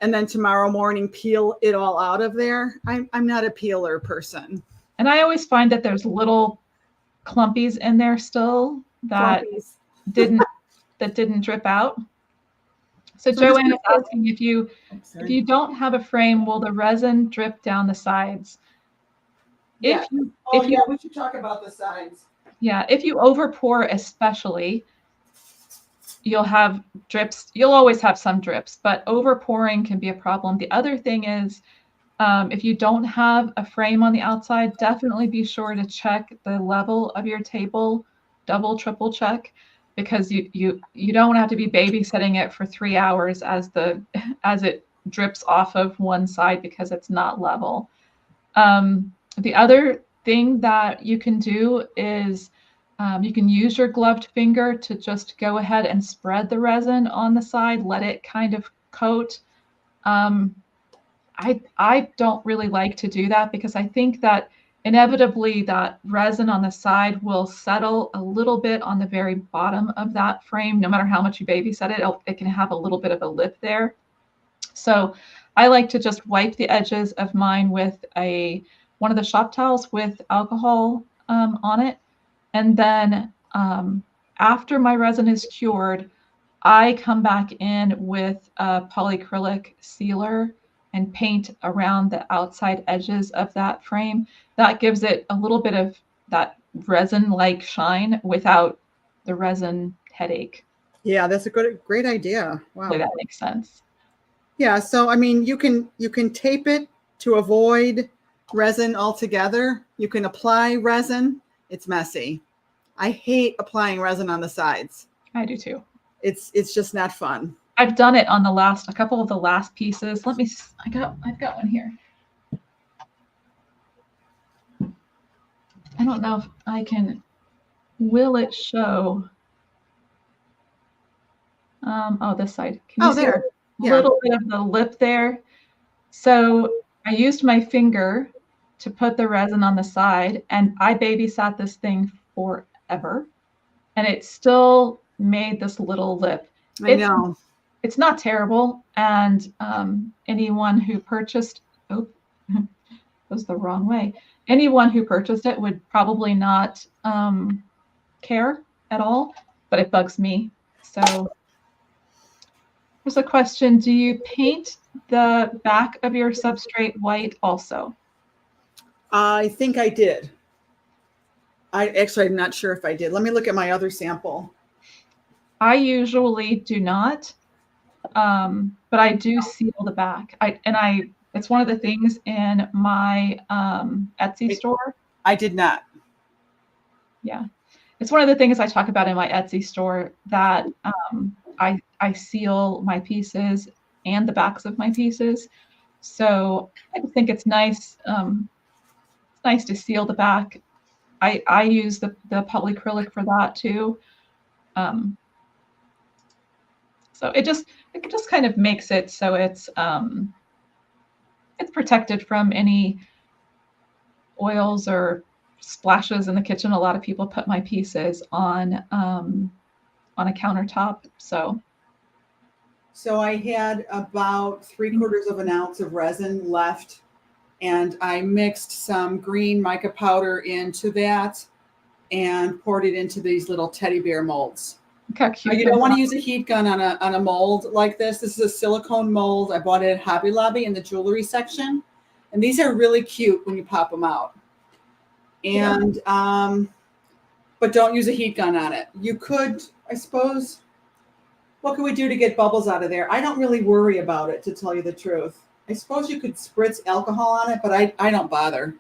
and then tomorrow morning peel it all out of there. I'm not a peeler person. And I always find that there's little clumpies in there still that Flumpies. didn't that didn't drip out. So So just Joanne is asking if you don't have a frame, will the resin drip down the sides? Yeah. If you Oh if you yeah, we should talk about the sides. yeah, if you over pour especially, you'll have drips. You'll always have some drips, but over pouring can be a problem. The other thing is if you don't have a frame on the outside, definitely be sure to check the level of your table, double, triple check, because you don't want to have to be babysitting it for 3 hours as it drips off of one side because it's not level. The other thing that you can do is you can use your gloved finger to just go ahead and spread the resin on the side, let it kind of coat. Um, I don't really like to do that because I think that inevitably that resin on the side will settle a little bit on the very bottom of that frame. No matter how much you babysit it, it can have a little bit of a lip there. So I like to just wipe the edges of mine with one of the shop towels with alcohol on it. And then after my resin is cured, I come back in with a polyacrylic sealer and paint around the outside edges of that frame. That gives it a little bit of that resin-like shine without the resin headache. Yeah, that's a great idea. Wow. Hopefully that makes sense. Yeah, so I mean, you can tape it to avoid resin altogether. You can apply resin. It's messy. I hate applying resin on the sides. I do too. It's just not fun. I've done it on a couple of the last pieces. I've got one here. I don't know if I can, will it show? Oh, this side. Can you see there. a little bit of the lip there? So I used my finger to put the resin on the side, and I babysat this thing forever, and it still made this little lip. I know. It's not terrible, and anyone who purchased, goes the wrong way. Anyone who purchased it would probably not care at all, but it bugs me. So here's a question. Do you paint the back of your substrate white also? I think I did. I'm not sure if I did. Let me look at my other sample. I usually do not, but I do seal the back. It's one of the things in my Etsy store. I did not. Yeah, it's one of the things I talk about in my Etsy store that I seal my pieces and the backs of my pieces. So I just think it's nice. It's nice to seal the back. I use the polyacrylic for that too. Um, so it just kind of makes it so it's protected from any oils or splashes in the kitchen. A lot of people put my pieces on a countertop. So I had about 3/4 of an ounce of resin left, and I mixed some green mica powder into that and poured it into these little teddy bear molds. Look how cute. You don't want to use a heat gun on a mold like this. This is a silicone mold. I bought it at Hobby Lobby in the jewelry section, and these are really cute when you pop them out. And but don't use a heat gun on it. You could, I suppose. What can we do to get bubbles out of there? I don't really worry about it, to tell you the truth. I suppose you could spritz alcohol on it, but I don't bother.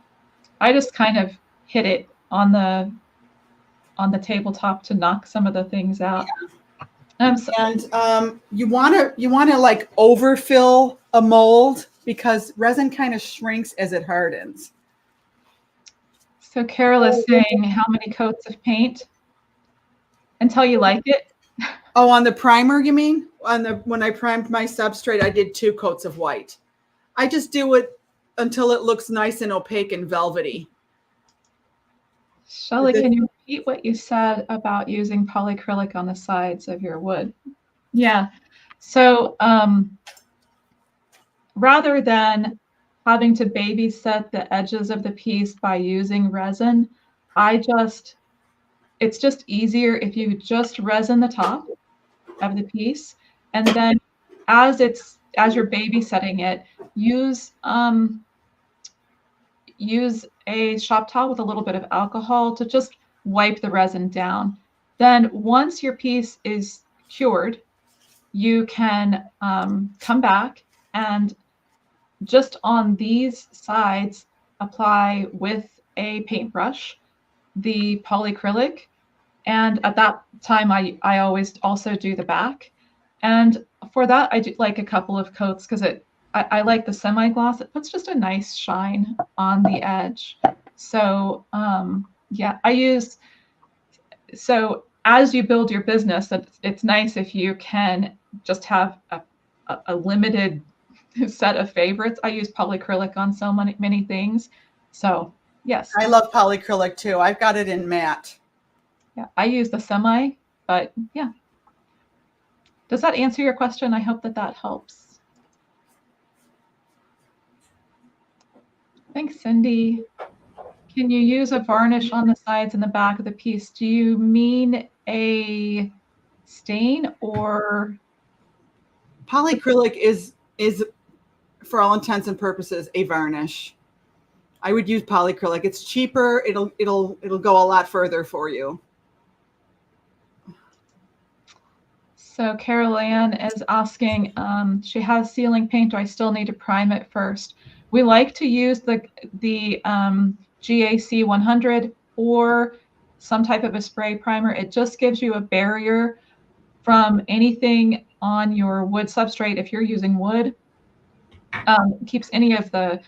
I just kind of hit it on the tabletop to knock some of the things out. And you want to like overfill a mold because resin kind of shrinks as it hardens. So Carol is saying, how many coats of paint until you like it? Oh, on the primer, you mean? When I primed my substrate, I did 2 coats of white. I just do it until it looks nice and opaque and velvety. Shelley, can you repeat what you said about using polyacrylic on the sides of your wood? Yeah. So rather than having to babysit the edges of the piece by using resin, it's just easier if you just resin the top of the piece, and then as you're babysitting it, use a shop towel with a little bit of alcohol to just wipe the resin down. Then once your piece is cured, you can come back and just on these sides apply with a paintbrush the polyacrylic. And at that time, I always also do the back. And for that, I do like a couple of coats because I like the semi-gloss. It puts just a nice shine on the edge. So yeah, so as you build your business, it's nice if you can just have a limited set of favorites. I use polyacrylic on so many things. So yes. I love polyacrylic too. I've got it in matte. Yeah, I use the semi, but yeah. Does that answer your question? I hope that helps. Thanks, Cindy. Can you use a varnish on the sides and the back of the piece? Do you mean a stain or? Polyacrylic is for all intents and purposes a varnish. I would use polyacrylic. It's cheaper. It'll go a lot further for you. So Carol Ann is asking, she has sealing paint. Do I still need to prime it first? We like to use the GAC 100 or some type of a spray primer. It just gives you a barrier from anything on your wood substrate. If you're using wood, keeps any of the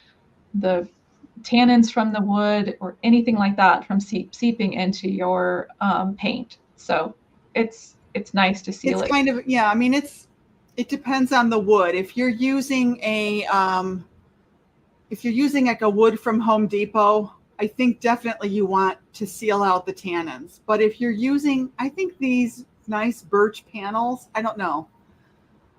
tannins from the wood or anything like that from seeping into your paint. So it's nice to seal it. It's kind of, yeah, I mean, it depends on the wood. If you're using like a wood from Home Depot, I think definitely you want to seal out the tannins. But if you're using, I think these nice birch panels, I don't know.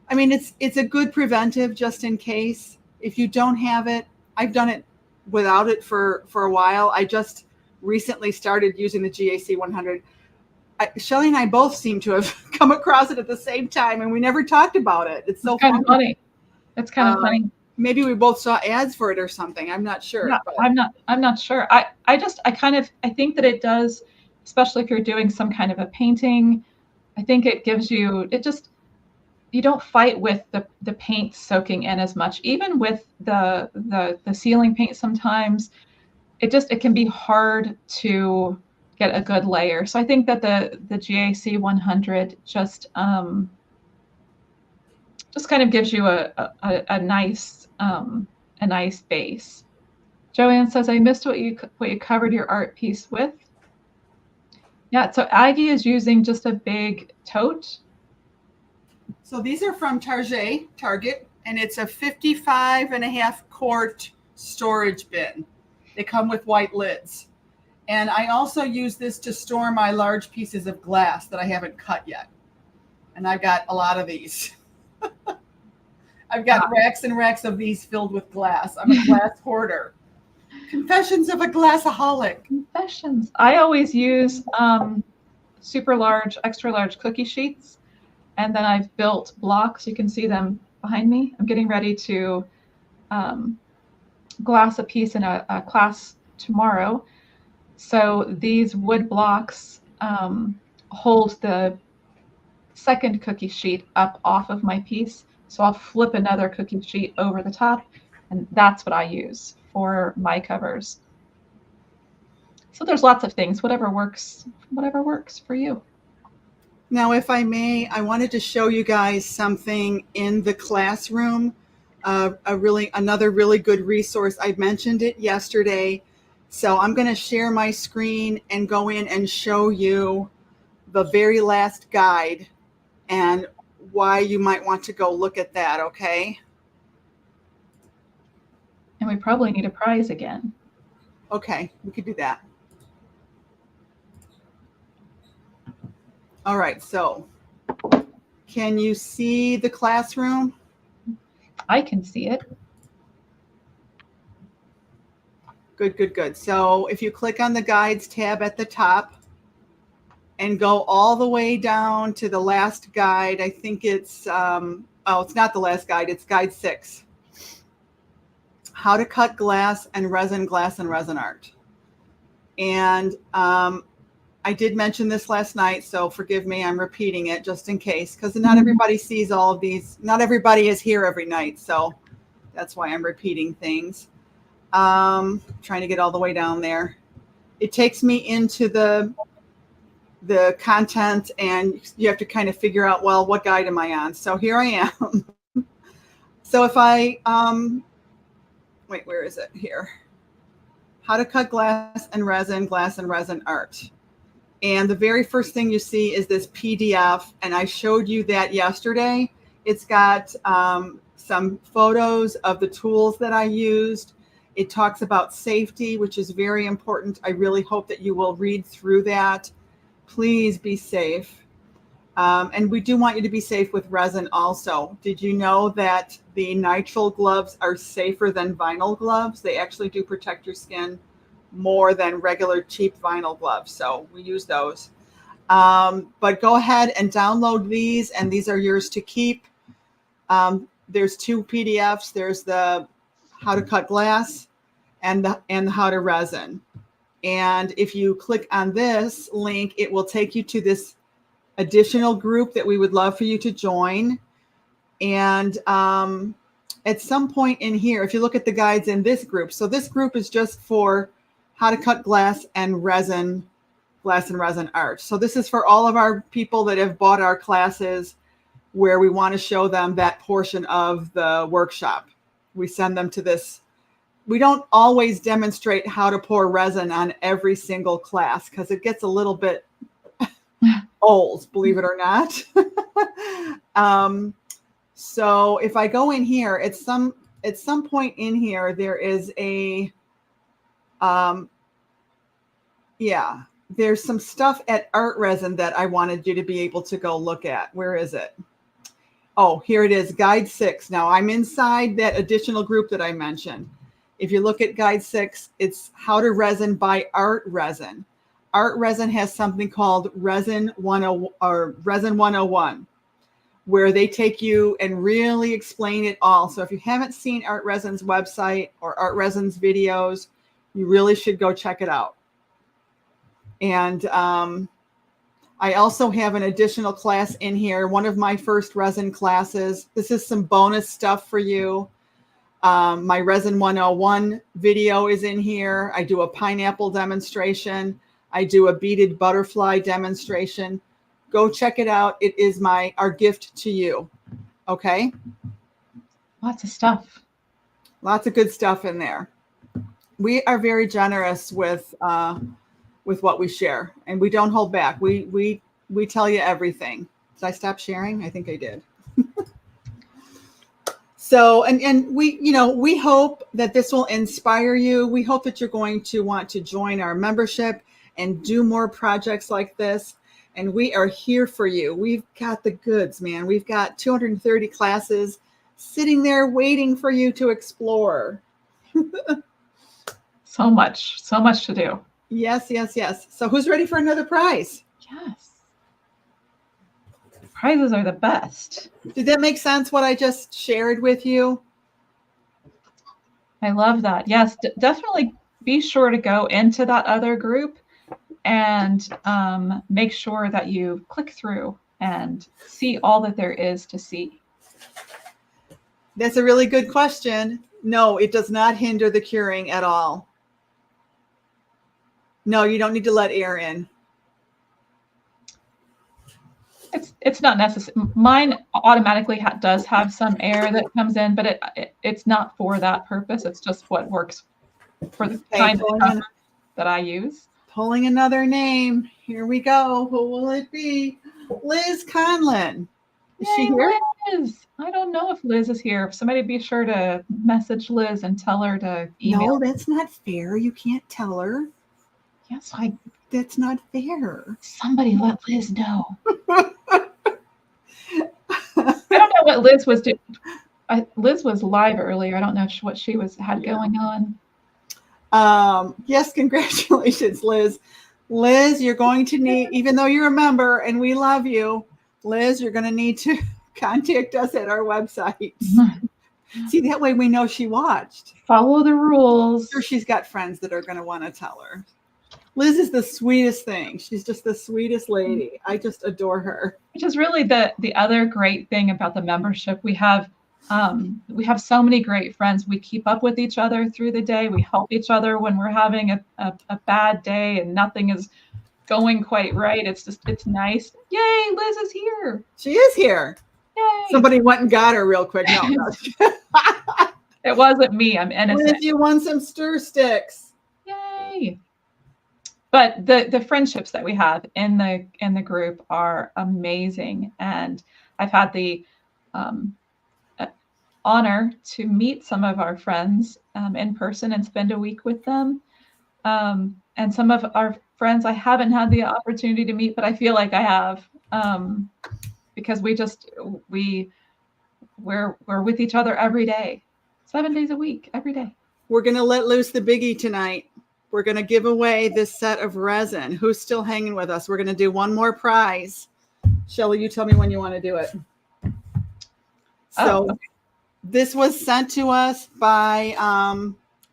I mean, it's a good preventive just in case. If you don't have it, I've done it without it for a while. I just recently started using the GAC 100. Shelley and I both seem to have come across it at the same time, and we never talked about it. It's so kind of funny. It's kind of funny. Maybe we both saw ads for it or something. I'm not sure. Yeah, I'm not sure. I think that it does, especially if you're doing some kind of a painting I think it gives you, it just, you don't fight with the paint soaking in as much. Even with the ceiling paint sometimes, it can be hard to get a good layer. So I think that the GAC 100 just kind of gives you a nice a nice base. Joanne says, I missed what you covered your art piece with. Yeah, so Aggie is using just a big tote. So these are from Target, and it's a 55.5 quart storage bin. They come with white lids. And I also use this to store my large pieces of glass that I haven't cut yet. And I've got a lot of these. I've got racks and racks of these filled with glass. I'm a glass hoarder. Confessions of a glassaholic. Confessions. I always use super large, extra large cookie sheets. And then I've built blocks. You can see them behind me. I'm getting ready to glass a piece in a class tomorrow. So these wood blocks hold the second cookie sheet up off of my piece. So I'll flip another cookie sheet over the top, and that's what I use for my covers. So there's lots of things, whatever works for you. Now, if I may, I wanted to show you guys something in the classroom. Another really good resource. I mentioned it yesterday. So I'm going to share my screen and go in and show you the very last guide and why you might want to go look at that, okay? And we probably need a prize again. Okay, we could do that. All right, so can you see the classroom? I can see it. Good, good, good. So if you click on the guides tab at the top and go all the way down to the last guide, I think it's, it's not the last guide, it's guide 6. How to cut glass and resin art. And I did mention this last night, so forgive me, I'm repeating it just in case, because not everybody sees all of these. Not everybody is here every night, so that's why I'm repeating things. Trying to get all the way down there. It takes me into the content, and you have to kind of figure out, well, what guide am I on? So here I am. So if I, wait, where is it? Here. How to cut glass and resin art. And the very first thing you see is this PDF, and I showed you that yesterday. It's got some photos of the tools that I used. It talks about safety, which is very important. I really hope that you will read through that. Please be safe. And we do want you to be safe with resin also. Did you know that the nitrile gloves are safer than vinyl gloves? They actually do protect your skin more than regular cheap vinyl gloves. So we use those. But go ahead and download these, and these are yours to keep. There's 2 PDFs. There's the how to cut glass and the how to resin. And if you click on this link, it will take you to this additional group that we would love for you to join. And at some point in here, if you look at the guides in this group, so this group is just for how to cut glass and resin art. So this is for all of our people that have bought our classes where we want to show them that portion of the workshop. We send them to this. We don't always demonstrate how to pour resin on every single class because it gets a little bit old, believe it or not. So if I go in here, at some point in here, there is a, there's some stuff at Art Resin that I wanted you to be able to go look at. Where is it? Oh, here it is, Guide 6. Now I'm inside that additional group that I mentioned. If you look at Guide 6, it's How to Resin by Art Resin. Art Resin has something called Resin 101, where they take you and really explain it all. So if you haven't seen Art Resin's website or Art Resin's videos, you really should go check it out. And I also have an additional class in here, one of my first resin classes. This is some bonus stuff for you. My Resin 101 video is in here. I do a pineapple demonstration. I do a beaded butterfly demonstration. Go check it out. It is our gift to you. Okay? Lots of stuff. Lots of good stuff in there. We are very generous with what we share, and we don't hold back. We tell you everything. Did I stop sharing? I think I did. So, and we hope that this will inspire you. We hope that you're going to want to join our membership and do more projects like this. And we are here for you. We've got the goods, man. We've got 230 classes sitting there waiting for you to explore. So much to do. Yes, yes, yes. So who's ready for another prize? Yes. Prizes are the best. Did that make sense, what I just shared with you? I love that. Yes, definitely be sure to go into that other group and make sure that you click through and see all that there is to see. That's a really good question. No, it does not hinder the curing at all. No, you don't need to let air in. It's not necessary. Mine automatically does have some air that comes in, but it's not for that purpose. It's just what works for the kind of that I use. Pulling another name. Here we go. Who will it be? Liz Conlon. Is she here? Liz. I don't know if Liz is here. If somebody be sure to message Liz and tell her to email. No, that's not fair. You can't tell her. Yes, that's not fair. Somebody let Liz know. I don't know what Liz was doing. Liz was live earlier. I don't know what she had going on. Yes, congratulations, Liz. Liz, you're going to need, even though you're a member and we love you, Liz, you're going to need to contact us at our website. See, that way we know she watched. Follow the rules. I'm sure she's got friends that are going to want to tell her. Liz is the sweetest thing. She's just the sweetest lady. I just adore her. Which is really the other great thing about the membership. We have so many great friends. We keep up with each other through the day. We help each other when we're having a bad day and nothing is going quite right. It's nice. Yay, Liz is here. She is here. Yay. Somebody went and got her real quick. No. It wasn't me. I'm innocent. Liz, you won some stir sticks. Yay. But the friendships that we have in the group are amazing, and I've had the honor to meet some of our friends in person and spend a week with them. And some of our friends I haven't had the opportunity to meet, but I feel like I have, because we're with each other every day, 7 days a week, every day. We're gonna let loose the biggie tonight. We're going to give away this set of resin. Who's still hanging with us? We're going to do one more prize. Shelley, you tell me when you want to do it. So This was sent to us by, I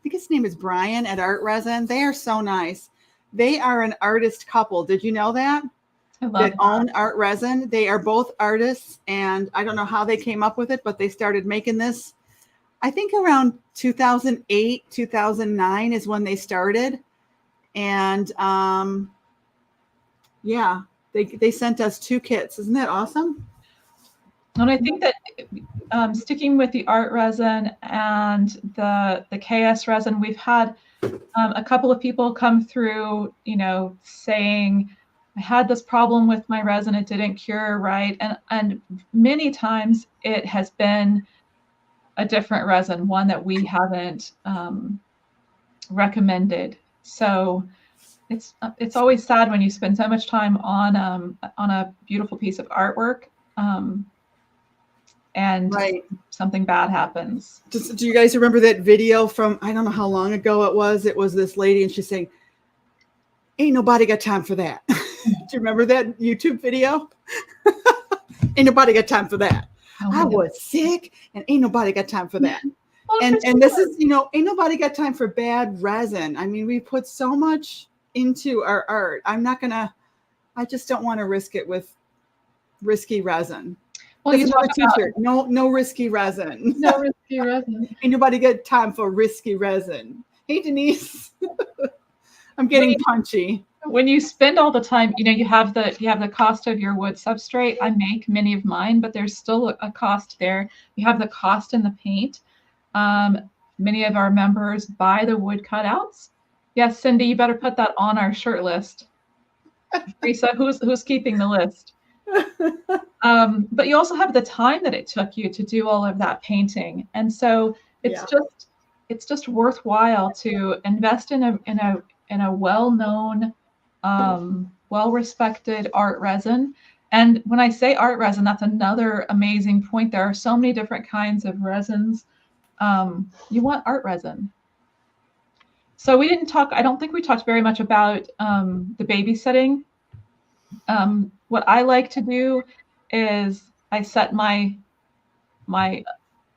think his name is Brian at Art Resin. They are so nice. They are an artist couple. Did you know that? I love that. Own Art Resin. They are both artists, and I don't know how they came up with it, but they started making this, I think around 2008, 2009 is when they started. And yeah, they sent us 2 kits. Isn't that awesome? And I think that sticking with the art resin and the KS resin, we've had a couple of people come through, saying, I had this problem with my resin, it didn't cure right. And many times it has been a different resin, one that we haven't recommended. So it's always sad when you spend so much time on a beautiful piece of artwork, and something bad happens. Do you guys remember that video from, I don't know how long ago it was? It was this lady and she's saying, ain't nobody got time for that. Do you remember that YouTube video? Ain't nobody got time for that. I was sick and ain't nobody got time for that. Well, and this is, ain't nobody got time for bad resin. I mean, we put so much into our art. I'm not gonna I just don't want to risk it with risky resin. Well, That's you talk another about t-shirt. No risky resin. no risky resin. Ain't nobody got time for risky resin. Hey, Denise. I'm When getting you, punchy. when you spend all the time, you have the cost of your wood substrate. I make many of mine, but there's still a cost there. You have the cost in the paint. Many of our members buy the wood cutouts. Yes, Cindy, you better put that on our shirt list. Teresa, who's keeping the list? But you also have the time that it took you to do all of that painting, and so it's just worthwhile to invest in a well-known, well-respected art resin. And when I say art resin, that's another amazing point. There are so many different kinds of resins. You want art resin. So we didn't talk. I don't think we talked very much about the babysitting. What I like to do is I set my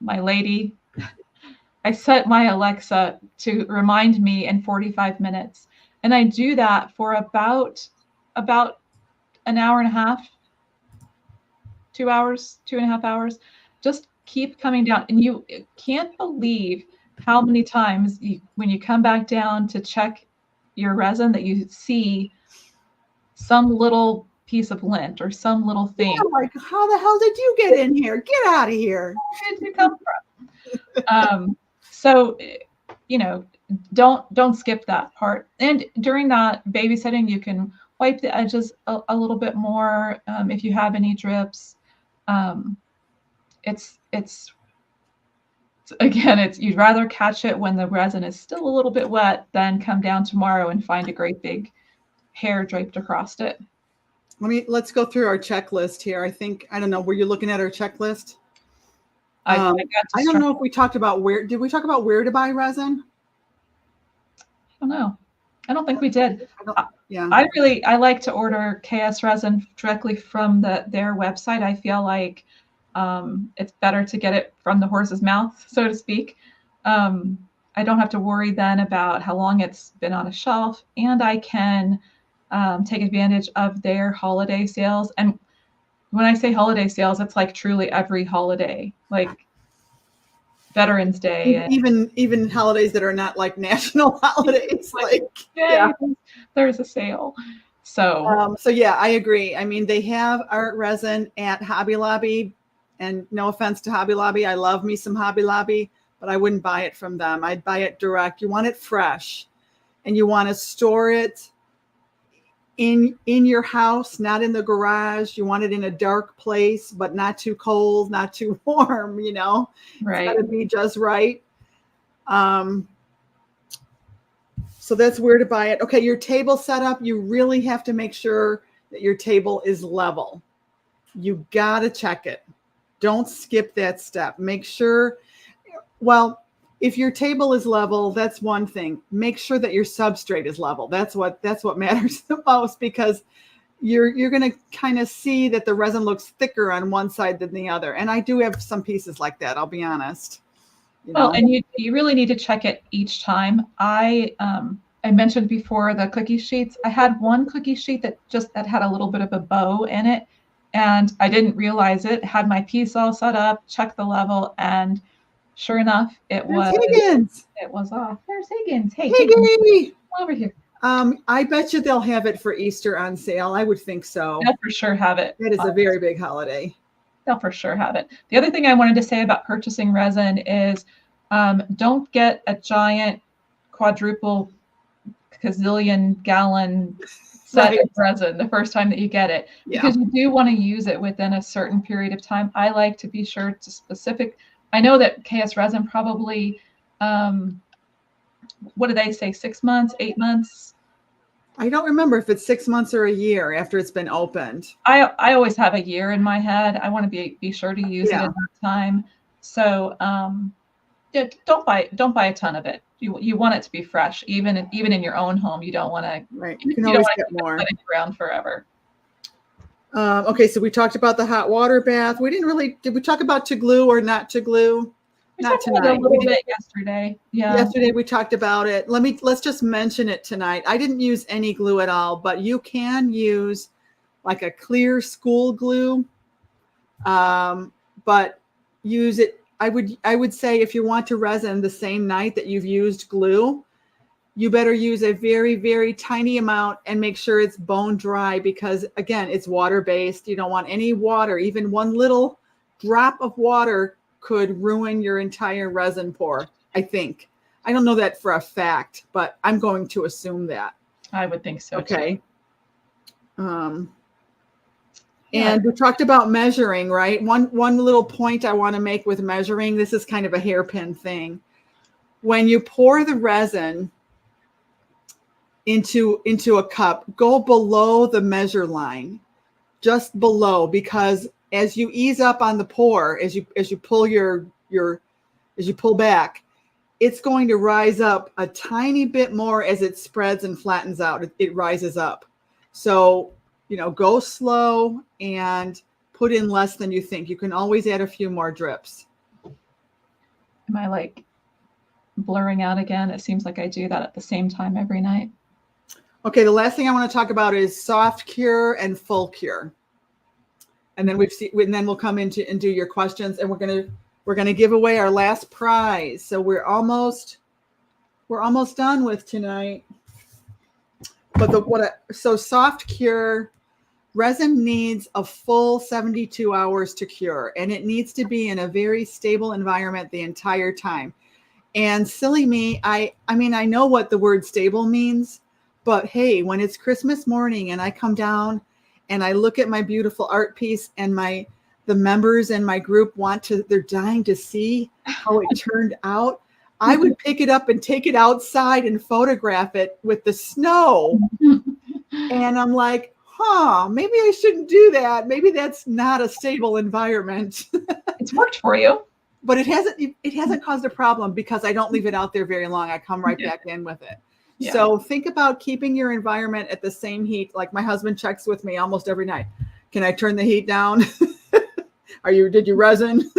lady. I set my Alexa to remind me in 45 minutes, and I do that for about an hour and a half, 2 hours, 2.5 hours. Just keep coming down, and you can't believe how many times when you come back down to check your resin that you see some little piece of lint or some little thing. Yeah, like, how the hell did you get in here? Get out of here. Where did you come from? So, don't skip that part. And during that babysitting, you can wipe the edges a little bit more if you have any drips. It's again, you'd rather catch it when the resin is still a little bit wet than come down tomorrow and find a great big hair draped across it. Let's go through our checklist here. I don't know. Were you looking at our checklist? I don't know if we talked about did we talk about where to buy resin? I don't know. I don't think we did. Yeah. I like to order KS resin directly from their website. I feel like it's better to get it from the horse's mouth, so to speak. I don't have to worry then about how long it's been on a shelf, and I can take advantage of their holiday sales. And when I say holiday sales, it's like truly every holiday, like Veterans Day, and even holidays that are not like national holidays. there's a sale. So yeah, I agree. I mean, they have art resin at Hobby Lobby, and no offense to Hobby Lobby, I love me some Hobby Lobby, but I wouldn't buy it from them. I'd buy it direct. You want it fresh, and you want to store it in your house, not in the garage. You want it in a dark place, but not too cold, not too warm, Right. It's got to be just right. So that's where to buy it. Okay, your table setup, you really have to make sure that your table is level. You got to check it. Don't skip that step. Make sure, if your table is level, that's one thing. Make sure that your substrate is level. That's what matters the most, because you're going to kind of see that the resin looks thicker on one side than the other. And I do have some pieces like that, I'll be honest. Well, and you really need to check it each time. I mentioned before the cookie sheets. I had one cookie sheet that had a little bit of a bow in it, and I didn't realize it. Had my piece all set up, checked the level, and sure enough, it was off. There's Higgins. Hey, Higgins, come over here. I bet you they'll have it for Easter on sale. I would think so. They'll for sure have it. That is a very big holiday. They'll for sure have it. The other thing I wanted to say about purchasing resin is don't get a giant quadruple gazillion gallon set of resin the first time that you get it, because you do want to use it within a certain period of time. I like to be sure to specific. I know that KS resin probably, what do they say, 6 months, 8 months? I don't remember if it's 6 months or a year after it's been opened. I always have a year in my head. I want to be sure to use it at that time. So don't buy a ton of it. You want it to be fresh, even in your own home. You don't want to. Right. You can always get more. Around forever. Okay, so we talked about the hot water bath. Did we talk about to glue or not to glue? Not tonight. A little bit yesterday. Yeah. Yesterday we talked about it. Let's just mention it tonight. I didn't use any glue at all, but you can use like a clear school glue. But use it. I would say if you want to resin the same night that you've used glue, you better use a very, very tiny amount and make sure it's bone dry, because again, it's water based. You don't want any water. Even one little drop of water could ruin your entire resin pour, I think. I don't know that for a fact, but I'm going to assume that. I would think so. Okay. Too. And we talked about measuring, right? One little point I want to make with measuring, this is kind of a hairpin thing. When you pour the resin into a cup, go below the measure line, just below, because as you ease up on the pour, as you pull as you pull back, it's going to rise up a tiny bit more as it spreads and flattens out. It rises up. So, go slow and put in less than you think. You can always add a few more drips. Am I like blurring out again? It seems like I do that at the same time every night. Okay, the last thing I want to talk about is soft cure and full cure. And then we'll come into and do your questions, and we're gonna give away our last prize. So we're almost done with tonight. But so soft cure, resin needs a full 72 hours to cure, and it needs to be in a very stable environment the entire time. And silly me, I mean, I know what the word stable means, but hey, when it's Christmas morning and I come down and I look at my beautiful art piece, and the members in my group they're dying to see how it turned out, I would pick it up and take it outside and photograph it with the snow. And I'm like, maybe I shouldn't do that. Maybe that's not a stable environment. It's worked for you. But it hasn't caused a problem, because I don't leave it out there very long. I come right back in with it. Yeah. So think about keeping your environment at the same heat. Like my husband checks with me almost every night. Can I turn the heat down? Did you resin?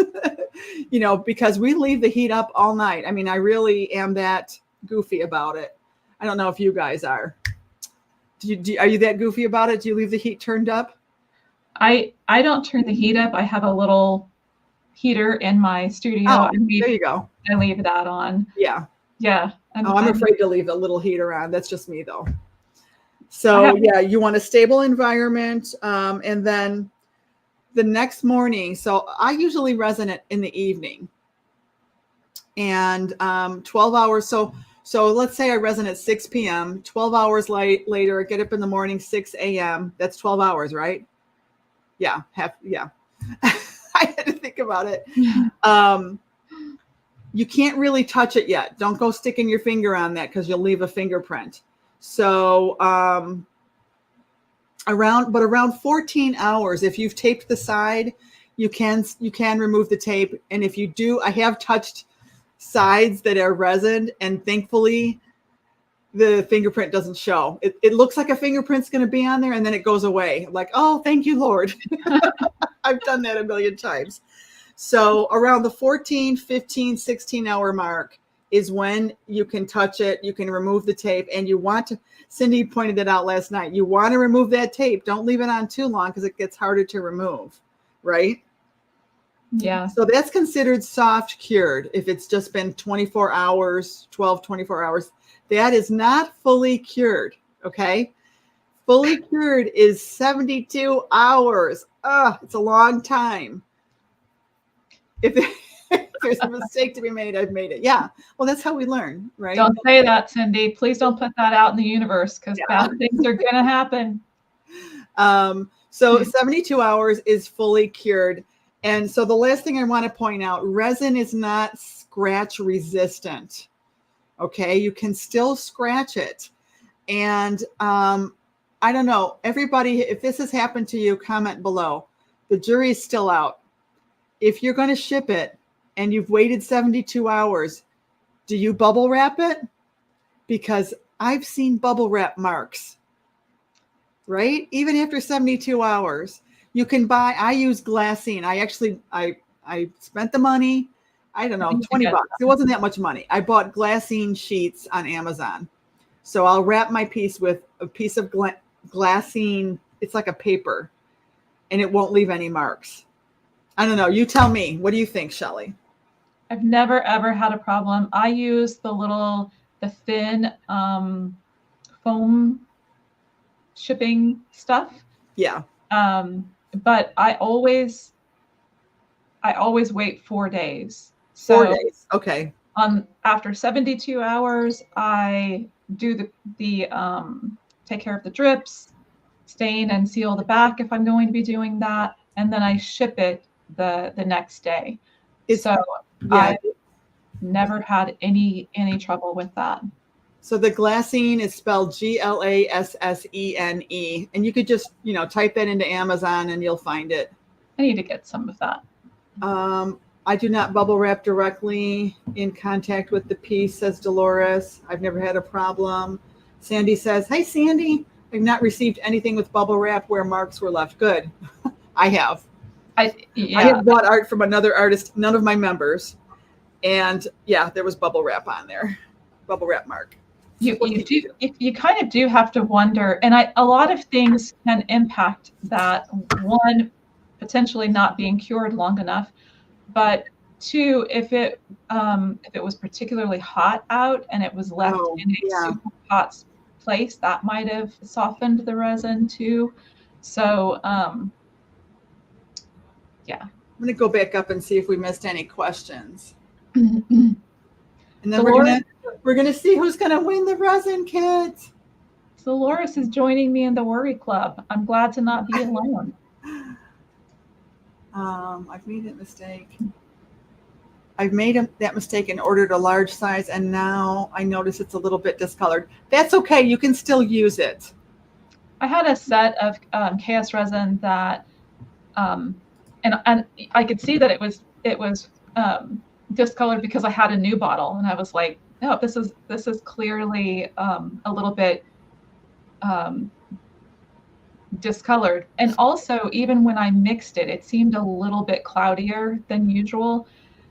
Because we leave the heat up all night. I mean, I really am that goofy about it. I don't know if you guys are. Are you that goofy about it? Do you leave the heat turned up? I don't turn the heat up. I have a little heater in my studio. Oh, there you go. I leave that on. Yeah. Yeah. I'm afraid to leave a little heater on. That's just me, though. So you want a stable environment. And then the next morning, so I usually resin it in the evening. And 12 hours. So let's say I resin at 6 p.m., 12 hours later, I get up in the morning, 6 a.m. That's 12 hours, right? Yeah. I had to think about it. You can't really touch it yet. Don't go sticking your finger on that, because you'll leave a fingerprint. So around 14 hours, if you've taped the side, you can remove the tape. And if you do, I have touched sides that are resined, and thankfully the fingerprint doesn't show. It looks like a fingerprint's going to be on there, and then it goes away. I'm like, oh, thank you, Lord. I've done that a million times. So around the 14, 15, 16 hour mark is when you can touch it. You can remove the tape, and Cindy pointed it out last night. You want to remove that tape. Don't leave it on too long, because it gets harder to remove, right? Yeah. So that's considered soft cured. If it's just been 24 hours, that is not fully cured. Okay. Fully cured is 72 hours. It's a long time. If there's a mistake to be made, I've made it. Yeah. Well, that's how we learn, right? Don't say that, Cindy. Please don't put that out in the universe, because bad things are going to happen. So 72 hours is fully cured. And so the last thing I want to point out, resin is not scratch resistant. Okay. You can still scratch it. And I don't know, everybody, if this has happened to you, comment below. The jury is still out. If you're going to ship it and you've waited 72 hours, do you bubble wrap it? Because I've seen bubble wrap marks, right? Even after 72 hours, you can buy, I use glassine. I spent the money. I don't know, 20 bucks. It wasn't that much money. I bought glassine sheets on Amazon. So I'll wrap my piece with a piece of glassine it's like a paper and it won't leave any marks. I don't know. You tell me. What do you think, Shelley? I've never ever had a problem. I use the thin foam shipping stuff. Yeah. But I always wait 4 days. 4 days. Okay. After 72 hours, I do the take care of the drips, stain and seal the back if I'm going to be doing that, and then I ship it the next day. So yeah. I've never had any trouble with that. So the glassine is spelled Glassene, and you could just, type that into Amazon and you'll find it. I need to get some of that. I do not bubble wrap directly in contact with the piece, says Dolores. I've never had a problem. Sandy says, hey, Sandy, I've not received anything with bubble wrap where marks were left. Good. I have. I have bought art from another artist, none of my members. And yeah, there was bubble wrap on there. Bubble wrap mark. You kind of do have to wonder, and a lot of things can impact that. One, potentially not being cured long enough, but two, if it was particularly hot out and it was left in a super hot place, that might have softened the resin too. So yeah. I'm gonna go back up and see if we missed any questions. And then we're gonna see who's gonna win the resin kit. Dolores is joining me in the worry club. I'm glad to not be alone. I've made that mistake. I've made that mistake and ordered a large size, and now I notice it's a little bit discolored. That's okay. You can still use it. I had a set of KS resin that, and I could see that it was discolored because I had a new bottle, and I was like, no, this is clearly a little bit discolored. And also, even when I mixed it, it seemed a little bit cloudier than usual,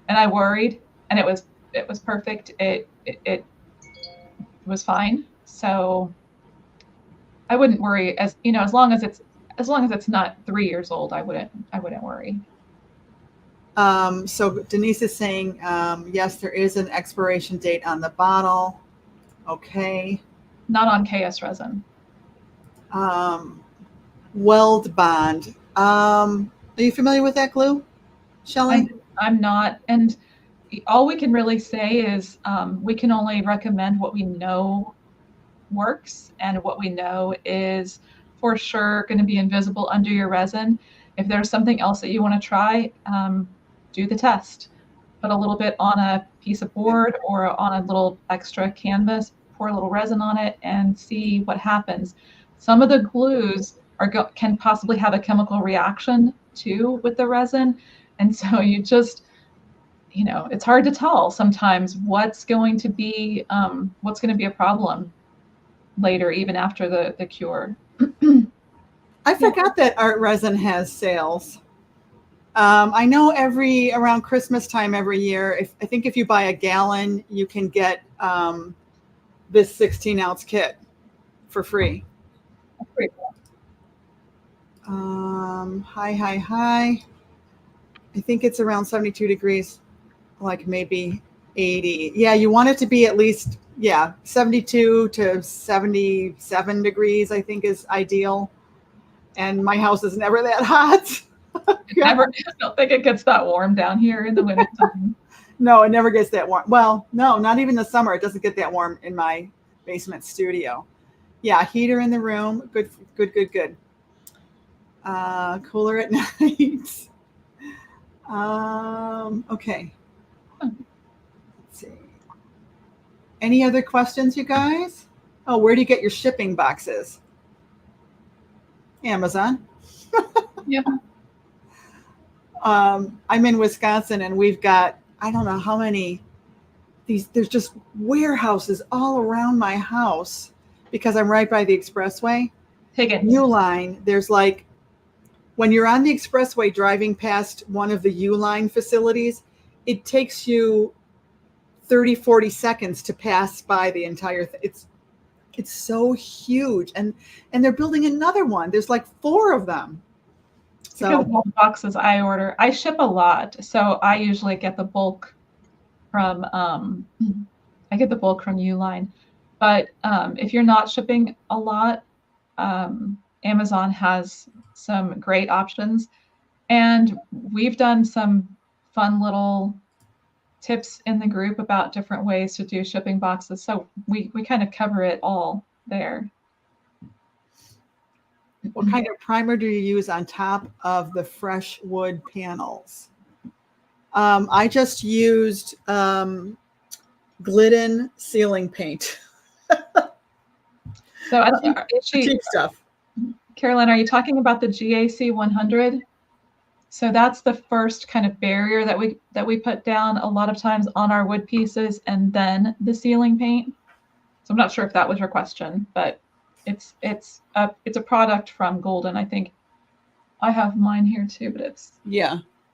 and I worried. And it was perfect. It was fine. So I wouldn't worry, as long as it's not 3 years old. I wouldn't worry. So Denise is saying, yes, there is an expiration date on the bottle. Okay. Not on KS resin. Weld bond. Are you familiar with that glue, Shelley? I'm not. And all we can really say is we can only recommend what we know works and what we know is for sure going to be invisible under your resin. If there's something else that you want to try, do the test. Put a little bit on a piece of board or on a little extra canvas, pour a little resin on it and see what happens. Some of the glues can possibly have a chemical reaction too with the resin. And so you just, it's hard to tell sometimes what's going to be a problem later, even after the cure. I forgot that art resin has sales. I know around Christmas time every year, I think if you buy a gallon, you can get this 16-ounce kit for free. Hi. I think it's around 72 degrees, like maybe 80. Yeah, you want it to be at least, 72 to 77 degrees, I think is ideal. And my house is never that hot. I don't think it gets that warm down here in the wintertime. No, it never gets that warm. Well, no, not even the summer. It doesn't get that warm in my basement studio. Yeah, heater in the room. Good. Cooler at night. Okay. Let's see. Any other questions, you guys? Oh, where do you get your shipping boxes? Amazon. Yeah. I'm in Wisconsin and we've got, I don't know how many there's just warehouses all around my house because I'm right by the expressway. U-Line, there's like, when you're on the expressway driving past one of the U-Line facilities, it takes you 30, 40 seconds to pass by the entire thing. It's so huge, and they're building another one. There's like 4 of them. Because So of all the boxes I order. I ship a lot, so I usually get the bulk from Uline. But if you're not shipping a lot, Amazon has some great options. And we've done some fun little tips in the group about different ways to do shipping boxes. So we kind of cover it all there. what kind of primer do you use on top of the fresh wood panels? I just used Glidden ceiling paint. So cheap stuff. Caroline, are you talking about the GAC 100? So that's the first kind of barrier that we put down a lot of times on our wood pieces, and then the ceiling paint. So I'm not sure if that was your question, but it's a product from Golden. I think I have mine here too, but it's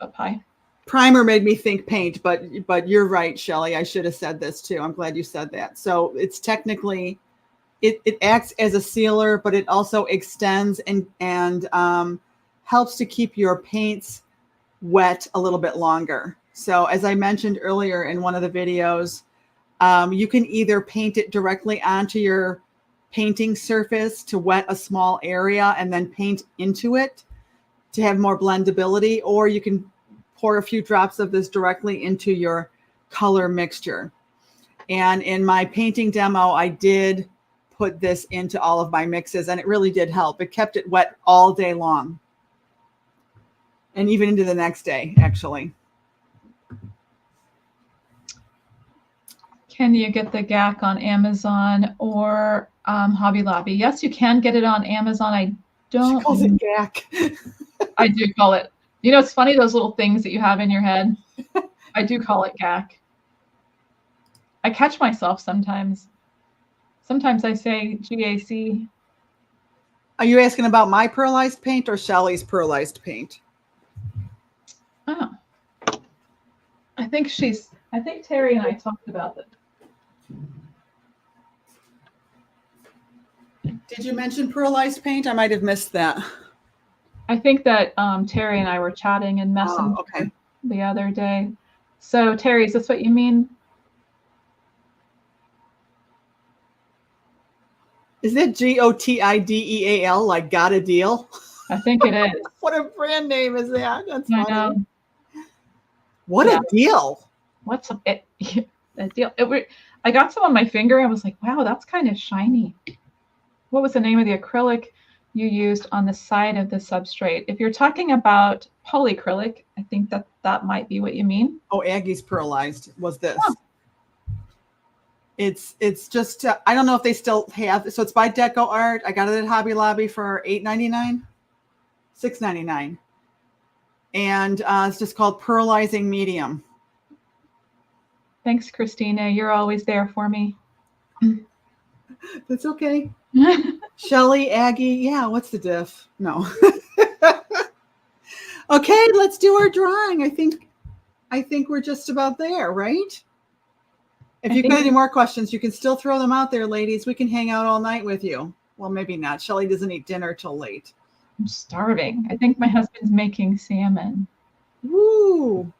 up high. Primer made me think paint, but you're right, Shelley. I should have said this too. I'm glad you said that. So it's technically it acts as a sealer, but it also extends and helps to keep your paints wet a little bit longer. So as I mentioned earlier in one of the videos, you can either paint it directly onto your painting surface to wet a small area and then paint into it to have more blendability, or you can pour a few drops of this directly into your color mixture. And in my painting demo, I did put this into all of my mixes, and it really did help. It kept it wet all day long. And even into the next day, actually. Can you get the GAC on Amazon or Hobby Lobby? Yes, you can get it on Amazon. I don't. She calls it GAC. I do call it. You know, it's funny, those little things that you have in your head. I do call it GAC. I catch myself sometimes. Sometimes I say GAC. Are you asking about my pearlized paint or Shelley's pearlized paint? Oh. I think Terry and I talked about it. Did you mention pearlized paint? I might have missed that. I think that Terry and I were chatting in Messenger the other day. So Terry, is this what you mean? Is it GOTIDEAL, like got a deal? I think it is. What a brand name is that? That's funny. I know. What a deal. What's a deal? I got some on my finger. I was like, wow, that's kind of shiny. What was the name of the acrylic you used on the side of the substrate? If you're talking about polyacrylic, I think that might be what you mean. Oh, Aggie's pearlized was this. Oh. It's just, I don't know if they still have, so it's by Deco Art. I got it at Hobby Lobby for $8.99, $6.99. And it's just called Pearlizing Medium. Thanks, Christina. You're always there for me. That's okay. Shelley, Aggie, yeah, what's the diff? No. Okay, let's do our drawing. I think we're just about there, right? If you've got any more questions, you can still throw them out there, ladies. We can hang out all night with you. Well, maybe not. Shelley doesn't eat dinner till late. I'm starving. I think my husband's making salmon. Woo.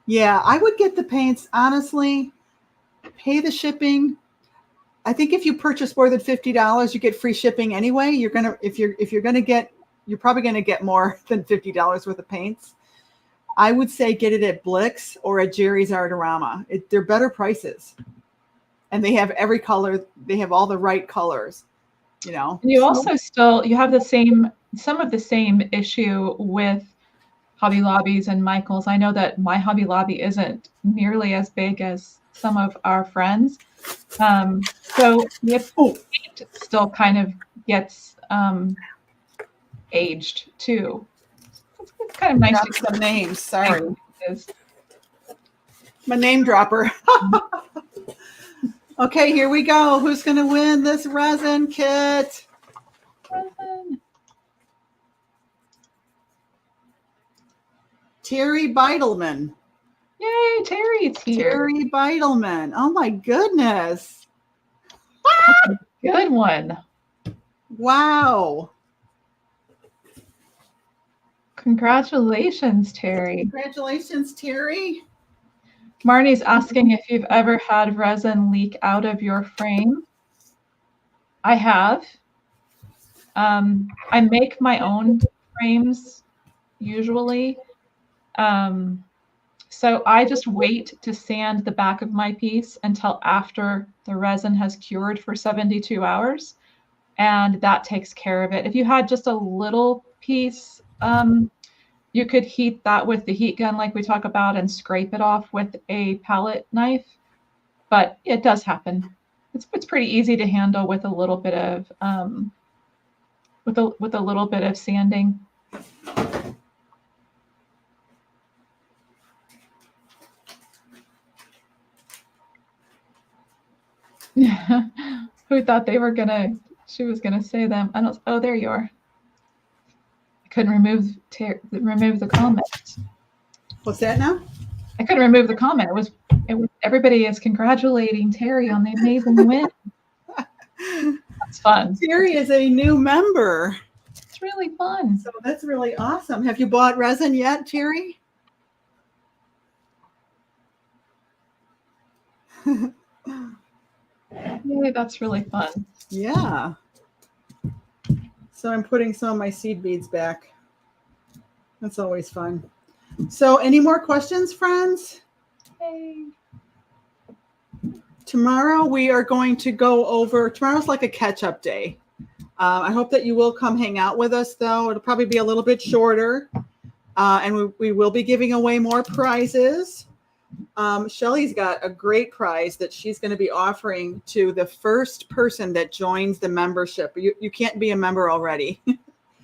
Yeah, I would get the paints, honestly. Pay the shipping. I think if you purchase more than $50, you get free shipping anyway. You're probably gonna get more than $50 worth of paints. I would say get it at Blick's or at Jerry's Artorama. They're better prices, and they have every color. They have all the right colors. You know. And you also you have some of the same issue with Hobby Lobbies and Michael's. I know that my Hobby Lobby isn't nearly as big as some of our friends. So the paint still kind of gets aged too. It's kind of nice to some names. Sorry. My name dropper. Okay, here we go. Who's going to win this resin kit? Resin. Terry Beitelman. Yay, Terry, it's here. Terry Beitelman. Oh my goodness. Good one. Wow. Congratulations, Terry. Congratulations, Terry. Marnie's asking if you've ever had resin leak out of your frame. I have. I make my own frames usually. So I just wait to sand the back of my piece until after the resin has cured for 72 hours. And that takes care of it. If you had just a little piece, you could heat that with the heat gun like we talk about and scrape it off with a palette knife. But it does happen. It's pretty easy to handle with a little bit of with a little bit of sanding. Who thought they were gonna? She was gonna say them. I don't. Oh, there you are. I couldn't remove the comment. What's that now? I couldn't remove the comment. It was everybody is congratulating Terry on the amazing win. That's fun. Terry is a new member. It's really fun. So that's really awesome. Have you bought resin yet, Terry? Yay, that's really fun. Yeah. So I'm putting some of my seed beads back. That's always fun. So any more questions, friends? Hey. Tomorrow we are going to go over, tomorrow's like a catch-up day. I hope that you will come hang out with us, though. It'll probably be a little bit shorter. And we will be giving away more prizes. Shelly's got a great prize that she's going to be offering to the first person that joins the membership. You can't be a member already.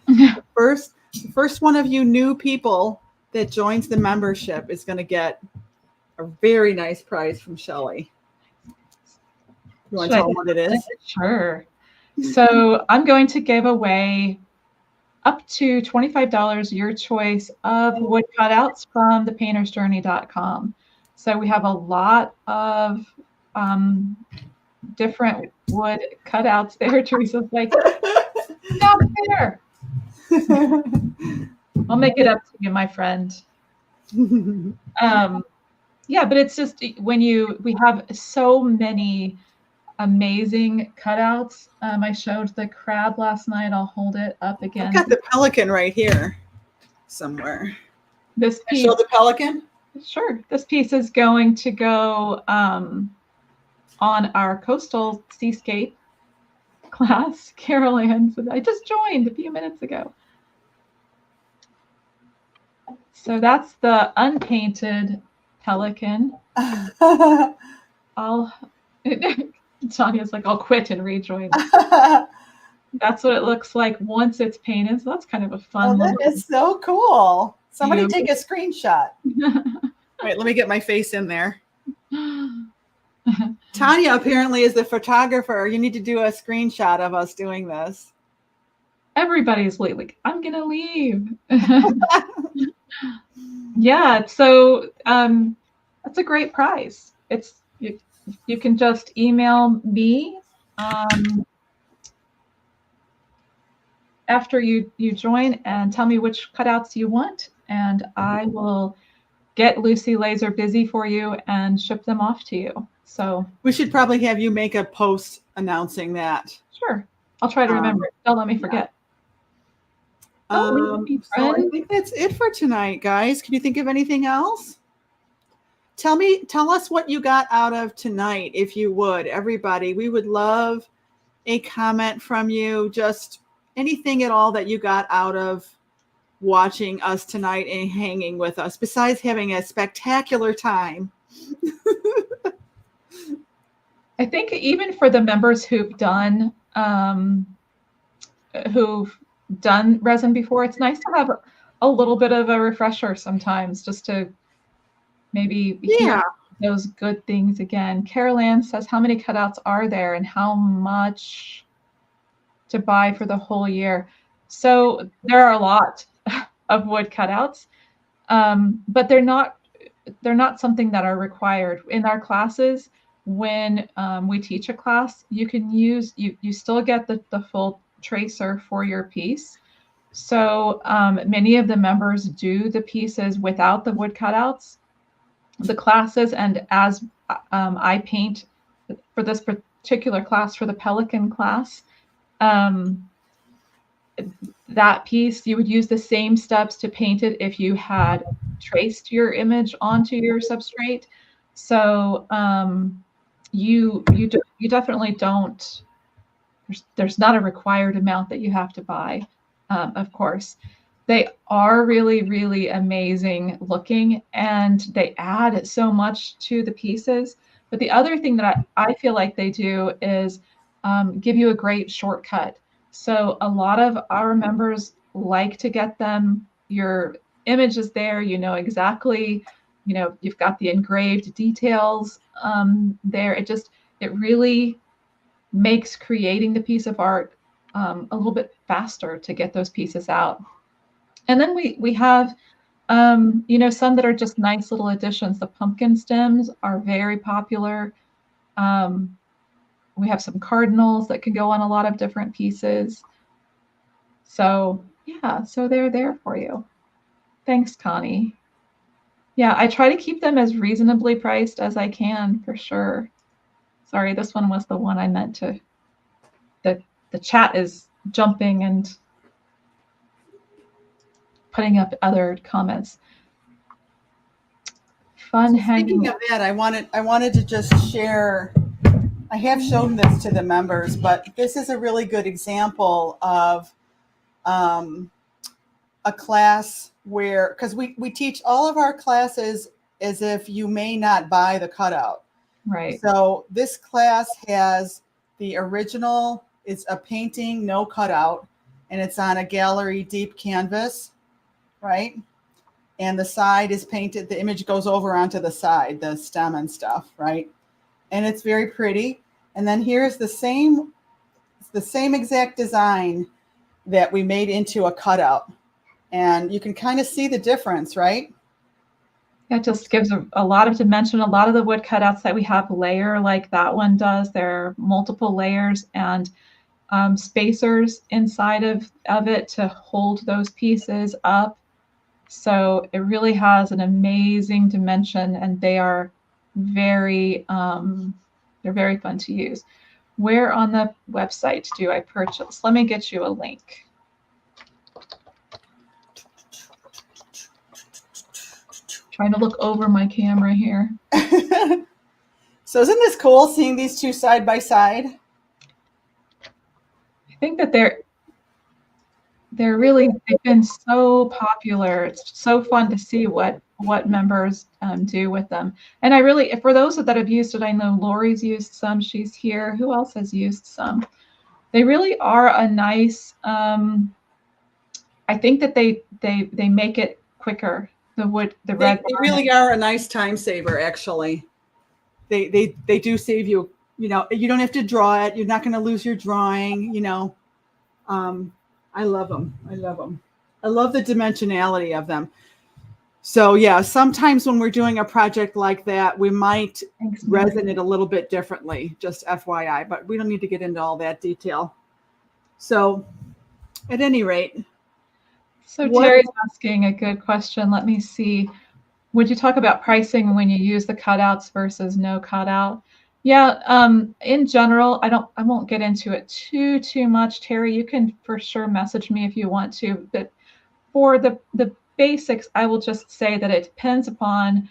The first one of you new people that joins the membership is going to get a very nice prize from Shelly. You want to tell them what it is? Sure. So I'm going to give away up to $25, your choice of wood cutouts from thepaintersjourney.com. So we have a lot of different wood cutouts there. Teresa's like, stop there. I'll make it up to you, my friend. Yeah, but it's just when we have so many amazing cutouts. I showed the crab last night. I'll hold it up again. I've got the pelican right here somewhere. This piece. Show the pelican? Sure. This piece is going to go on our coastal seascape class. Carol Ann said, I just joined a few minutes ago. So that's the unpainted pelican. Tanya's like, I'll quit and rejoin. That's what it looks like once it's painted. So that's kind of a fun that is so cool. Somebody take a screenshot. Wait, let me get my face in there. Tanya apparently is the photographer. You need to do a screenshot of us doing this. Everybody's like, I'm going to leave. Yeah, so that's a great prize. It's you can just email me after you join and tell me which cutouts you want, and I will get Lucy Laser busy for you and ship them off to you. So we should probably have you make a post announcing that. Sure, I'll try to remember it. Don't let me forget. So I think that's it for tonight, guys. Can you think of anything else? Tell us what you got out of tonight, if you would, everybody. We would love a comment from you, just anything at all that you got out of watching us tonight and hanging with us, besides having a spectacular time. I think even for the members who've done resin before, it's nice to have a little bit of a refresher sometimes, just to maybe hear those good things again. Carol Ann says, how many cutouts are there and how much to buy for the whole year? So there are a lot of wood cutouts, but they're not something that are required. In our classes, when we teach a class, you can use, you still get the full tracer for your piece. So many of the members do the pieces without the wood cutouts, the classes, and as I paint for this particular class, for the Pelican class, um, that piece, you would use the same steps to paint it if you had traced your image onto your substrate. So you definitely don't. There's not a required amount that you have to buy. Of course, they are really, really amazing looking, and they add so much to the pieces. But the other thing that I feel like they do is give you a great shortcut. So a lot of our members like to get them, your image is there, you know exactly, you know, you've got the engraved details there. It really makes creating the piece of art a little bit faster to get those pieces out. And then we have you know, some that are just nice little additions. The pumpkin stems are very popular. Um, we have some cardinals that can go on a lot of different pieces. So yeah, so they're there for you. Thanks, Connie. Yeah, I try to keep them as reasonably priced as I can for sure. Sorry, this one was the one I meant to. The chat is jumping and putting up other comments. Fun So hanging. speaking of that, I wanted to just share. I have shown this to the members, but this is a really good example of a class where, because we teach all of our classes as if you may not buy the cutout. Right. So this class has the original, it's a painting, no cutout, and it's on a gallery deep canvas, right? And the side is painted, the image goes over onto the side, the stem and stuff, right? And it's very pretty. And then here's the same exact design that we made into a cutout. And you can kind of see the difference, right? It just gives a lot of dimension. A lot of the wood cutouts that we have layer like that one does. There are multiple layers and spacers inside of it to hold those pieces up. So it really has an amazing dimension, and they are very they're very fun to use. Where on the website do I purchase? Let me get you a link. Trying to look over my camera here. So isn't this cool seeing these two side by side? I think that they've been so popular. It's so fun to see what members do with them. And I really, for those that have used it, I know Lori's used some. She's here. Who else has used some? They really are a nice. I think that they make it quicker. The red. They really are a nice time saver. Actually, they do save you. You know, you don't have to draw it. You're not going to lose your drawing. You know, I love them. I love them. I love the dimensionality of them. So yeah, sometimes when we're doing a project like that, we might resin it a little bit differently, just FYI, but we don't need to get into all that detail. So at any rate. So Terry's asking a good question. Let me see. Would you talk about pricing when you use the cutouts versus no cutout? Yeah, in general, I won't get into it too much. Terry, you can for sure message me if you want to, but for the basics, I will just say that it depends upon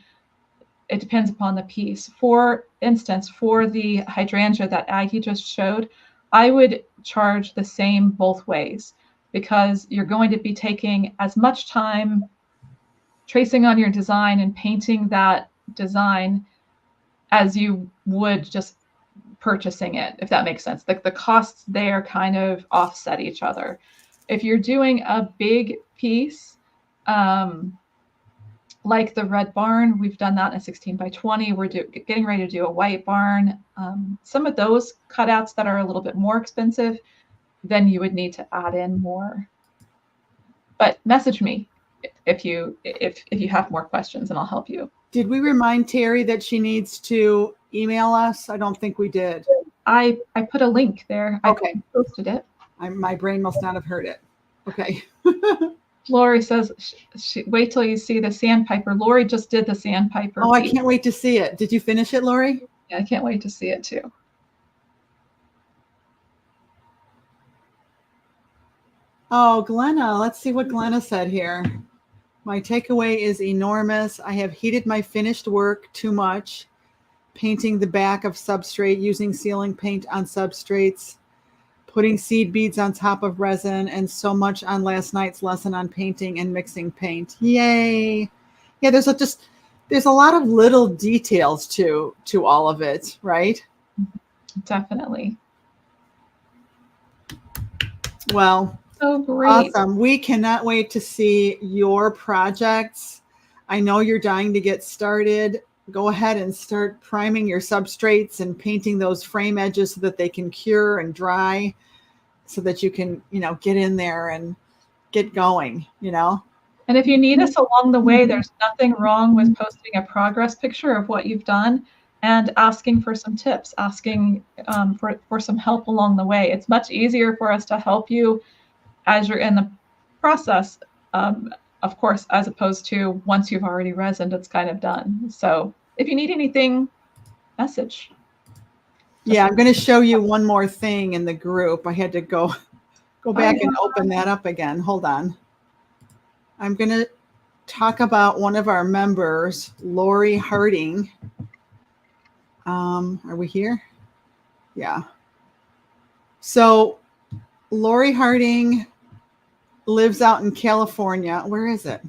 the piece. For instance, for the hydrangea that Aggie just showed, I would charge the same both ways, because you're going to be taking as much time tracing on your design and painting that design as you would just purchasing it, if that makes sense. The costs there kind of offset each other. If you're doing a big piece, like the red barn, we've done that in a 16 by 20. We're getting ready to do a white barn. Some of those cutouts that are a little bit more expensive, then you would need to add in more. But message me if you have more questions, and I'll help you. Did we remind Terry that she needs to email us? I don't think we did. I put a link there. Okay. I posted it. My brain must not have heard it. Okay. Lori says, wait till you see the sandpiper. Lori just did the sandpiper. Oh, I can't wait to see it. Did you finish it, Lori? Yeah, I can't wait to see it too. Oh, Glenna, let's see what Glenna said here. My takeaway is enormous. I have heated my finished work too much, painting the back of substrate, using sealing paint on substrates, putting seed beads on top of resin, and so much on last night's lesson on painting and mixing paint. Yay. Yeah, there's a lot of little details to all of it, right? Definitely. Well, so great. Awesome. We cannot wait to see your projects. I know you're dying to get started. Go ahead and start priming your substrates and painting those frame edges so that they can cure and dry, so that you can, get in there and get going, And if you need us along the way, there's nothing wrong with posting a progress picture of what you've done and asking for some tips, asking for some help along the way. It's much easier for us to help you as you're in the process, of course, as opposed to once you've already resined, it's kind of done. So if you need anything, message. Yeah, I'm going to show you one more thing in the group. I had to go back and open that up again. Hold on. I'm going to talk about one of our members, Lori Harding. Are we here? Yeah. So Lori Harding lives out in California. Where is it?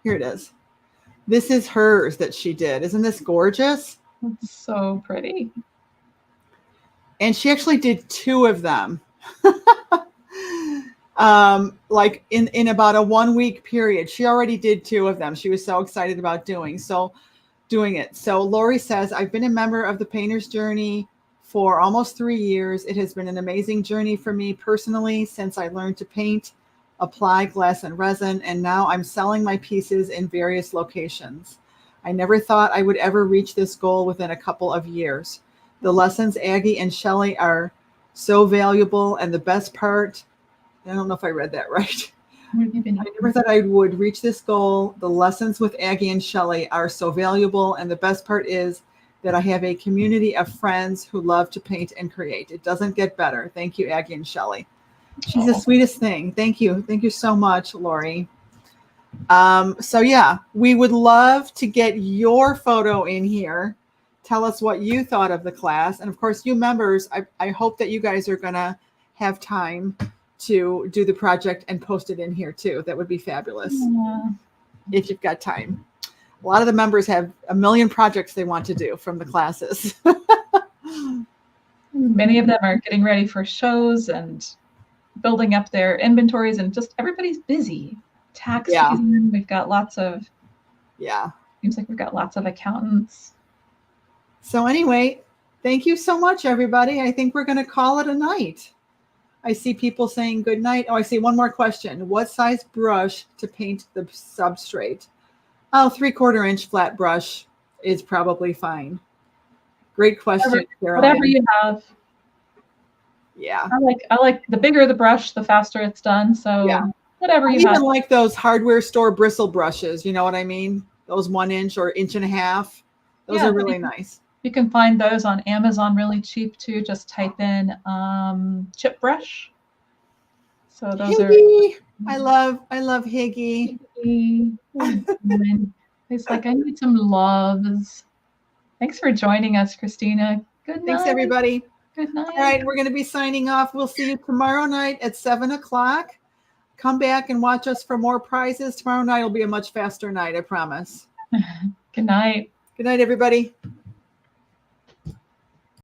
Here it is. This is hers that she did. Isn't this gorgeous? It's so pretty. And she actually did 2 of them. Like in about a 1-week period. She already did 2 of them. She was so excited about doing it. So Lori says, I've been a member of the Painter's Journey for almost 3 years. It has been an amazing journey for me personally since I learned to paint, apply glass and resin, and now I'm selling my pieces in various locations. I never thought I would ever reach this goal within a couple of years. The lessons Aggie and Shelley are so valuable, and the best part, I don't know if I read that right. I never thought I would reach this goal. The lessons with Aggie and Shelley are so valuable, and the best part is that I have a community of friends who love to paint and create. It doesn't get better. Thank you, Aggie and Shelley. She's the sweetest thing. Thank you. Thank you so much, Lori. So yeah, we would love to get your photo in here. Tell us what you thought of the class. And of course, you members, I hope that you guys are going to have time to do the project and post it in here too. That would be fabulous. If you've got time. A lot of the members have a million projects they want to do from the classes. Many of them are getting ready for shows and building up their inventories, and just everybody's busy. Tax season, we've got lots of, seems like we've got lots of accountants. So anyway, thank you so much, everybody. I think we're going to call it a night. I see people saying good night. Oh, I see one more question. What size brush to paint the substrate? Oh, 3/4 inch flat brush is probably fine. Great question, Caroline. Whatever you have. Yeah. I like the bigger the brush, the faster it's done. So whatever you have. I even like those hardware store bristle brushes. You know what I mean? Those 1 inch or 1.5 inches. Those are really nice. You can find those on Amazon really cheap too. Just type in chip brush. So those Higgy. I love Higgy. It's like, I need some loves. Thanks for joining us, Christina. Good night. Thanks, everybody. Good night. All right, we're going to be signing off. We'll see you tomorrow night at 7:00. Come back and watch us for more prizes. Tomorrow night will be a much faster night, I promise. Good night. Good night, everybody.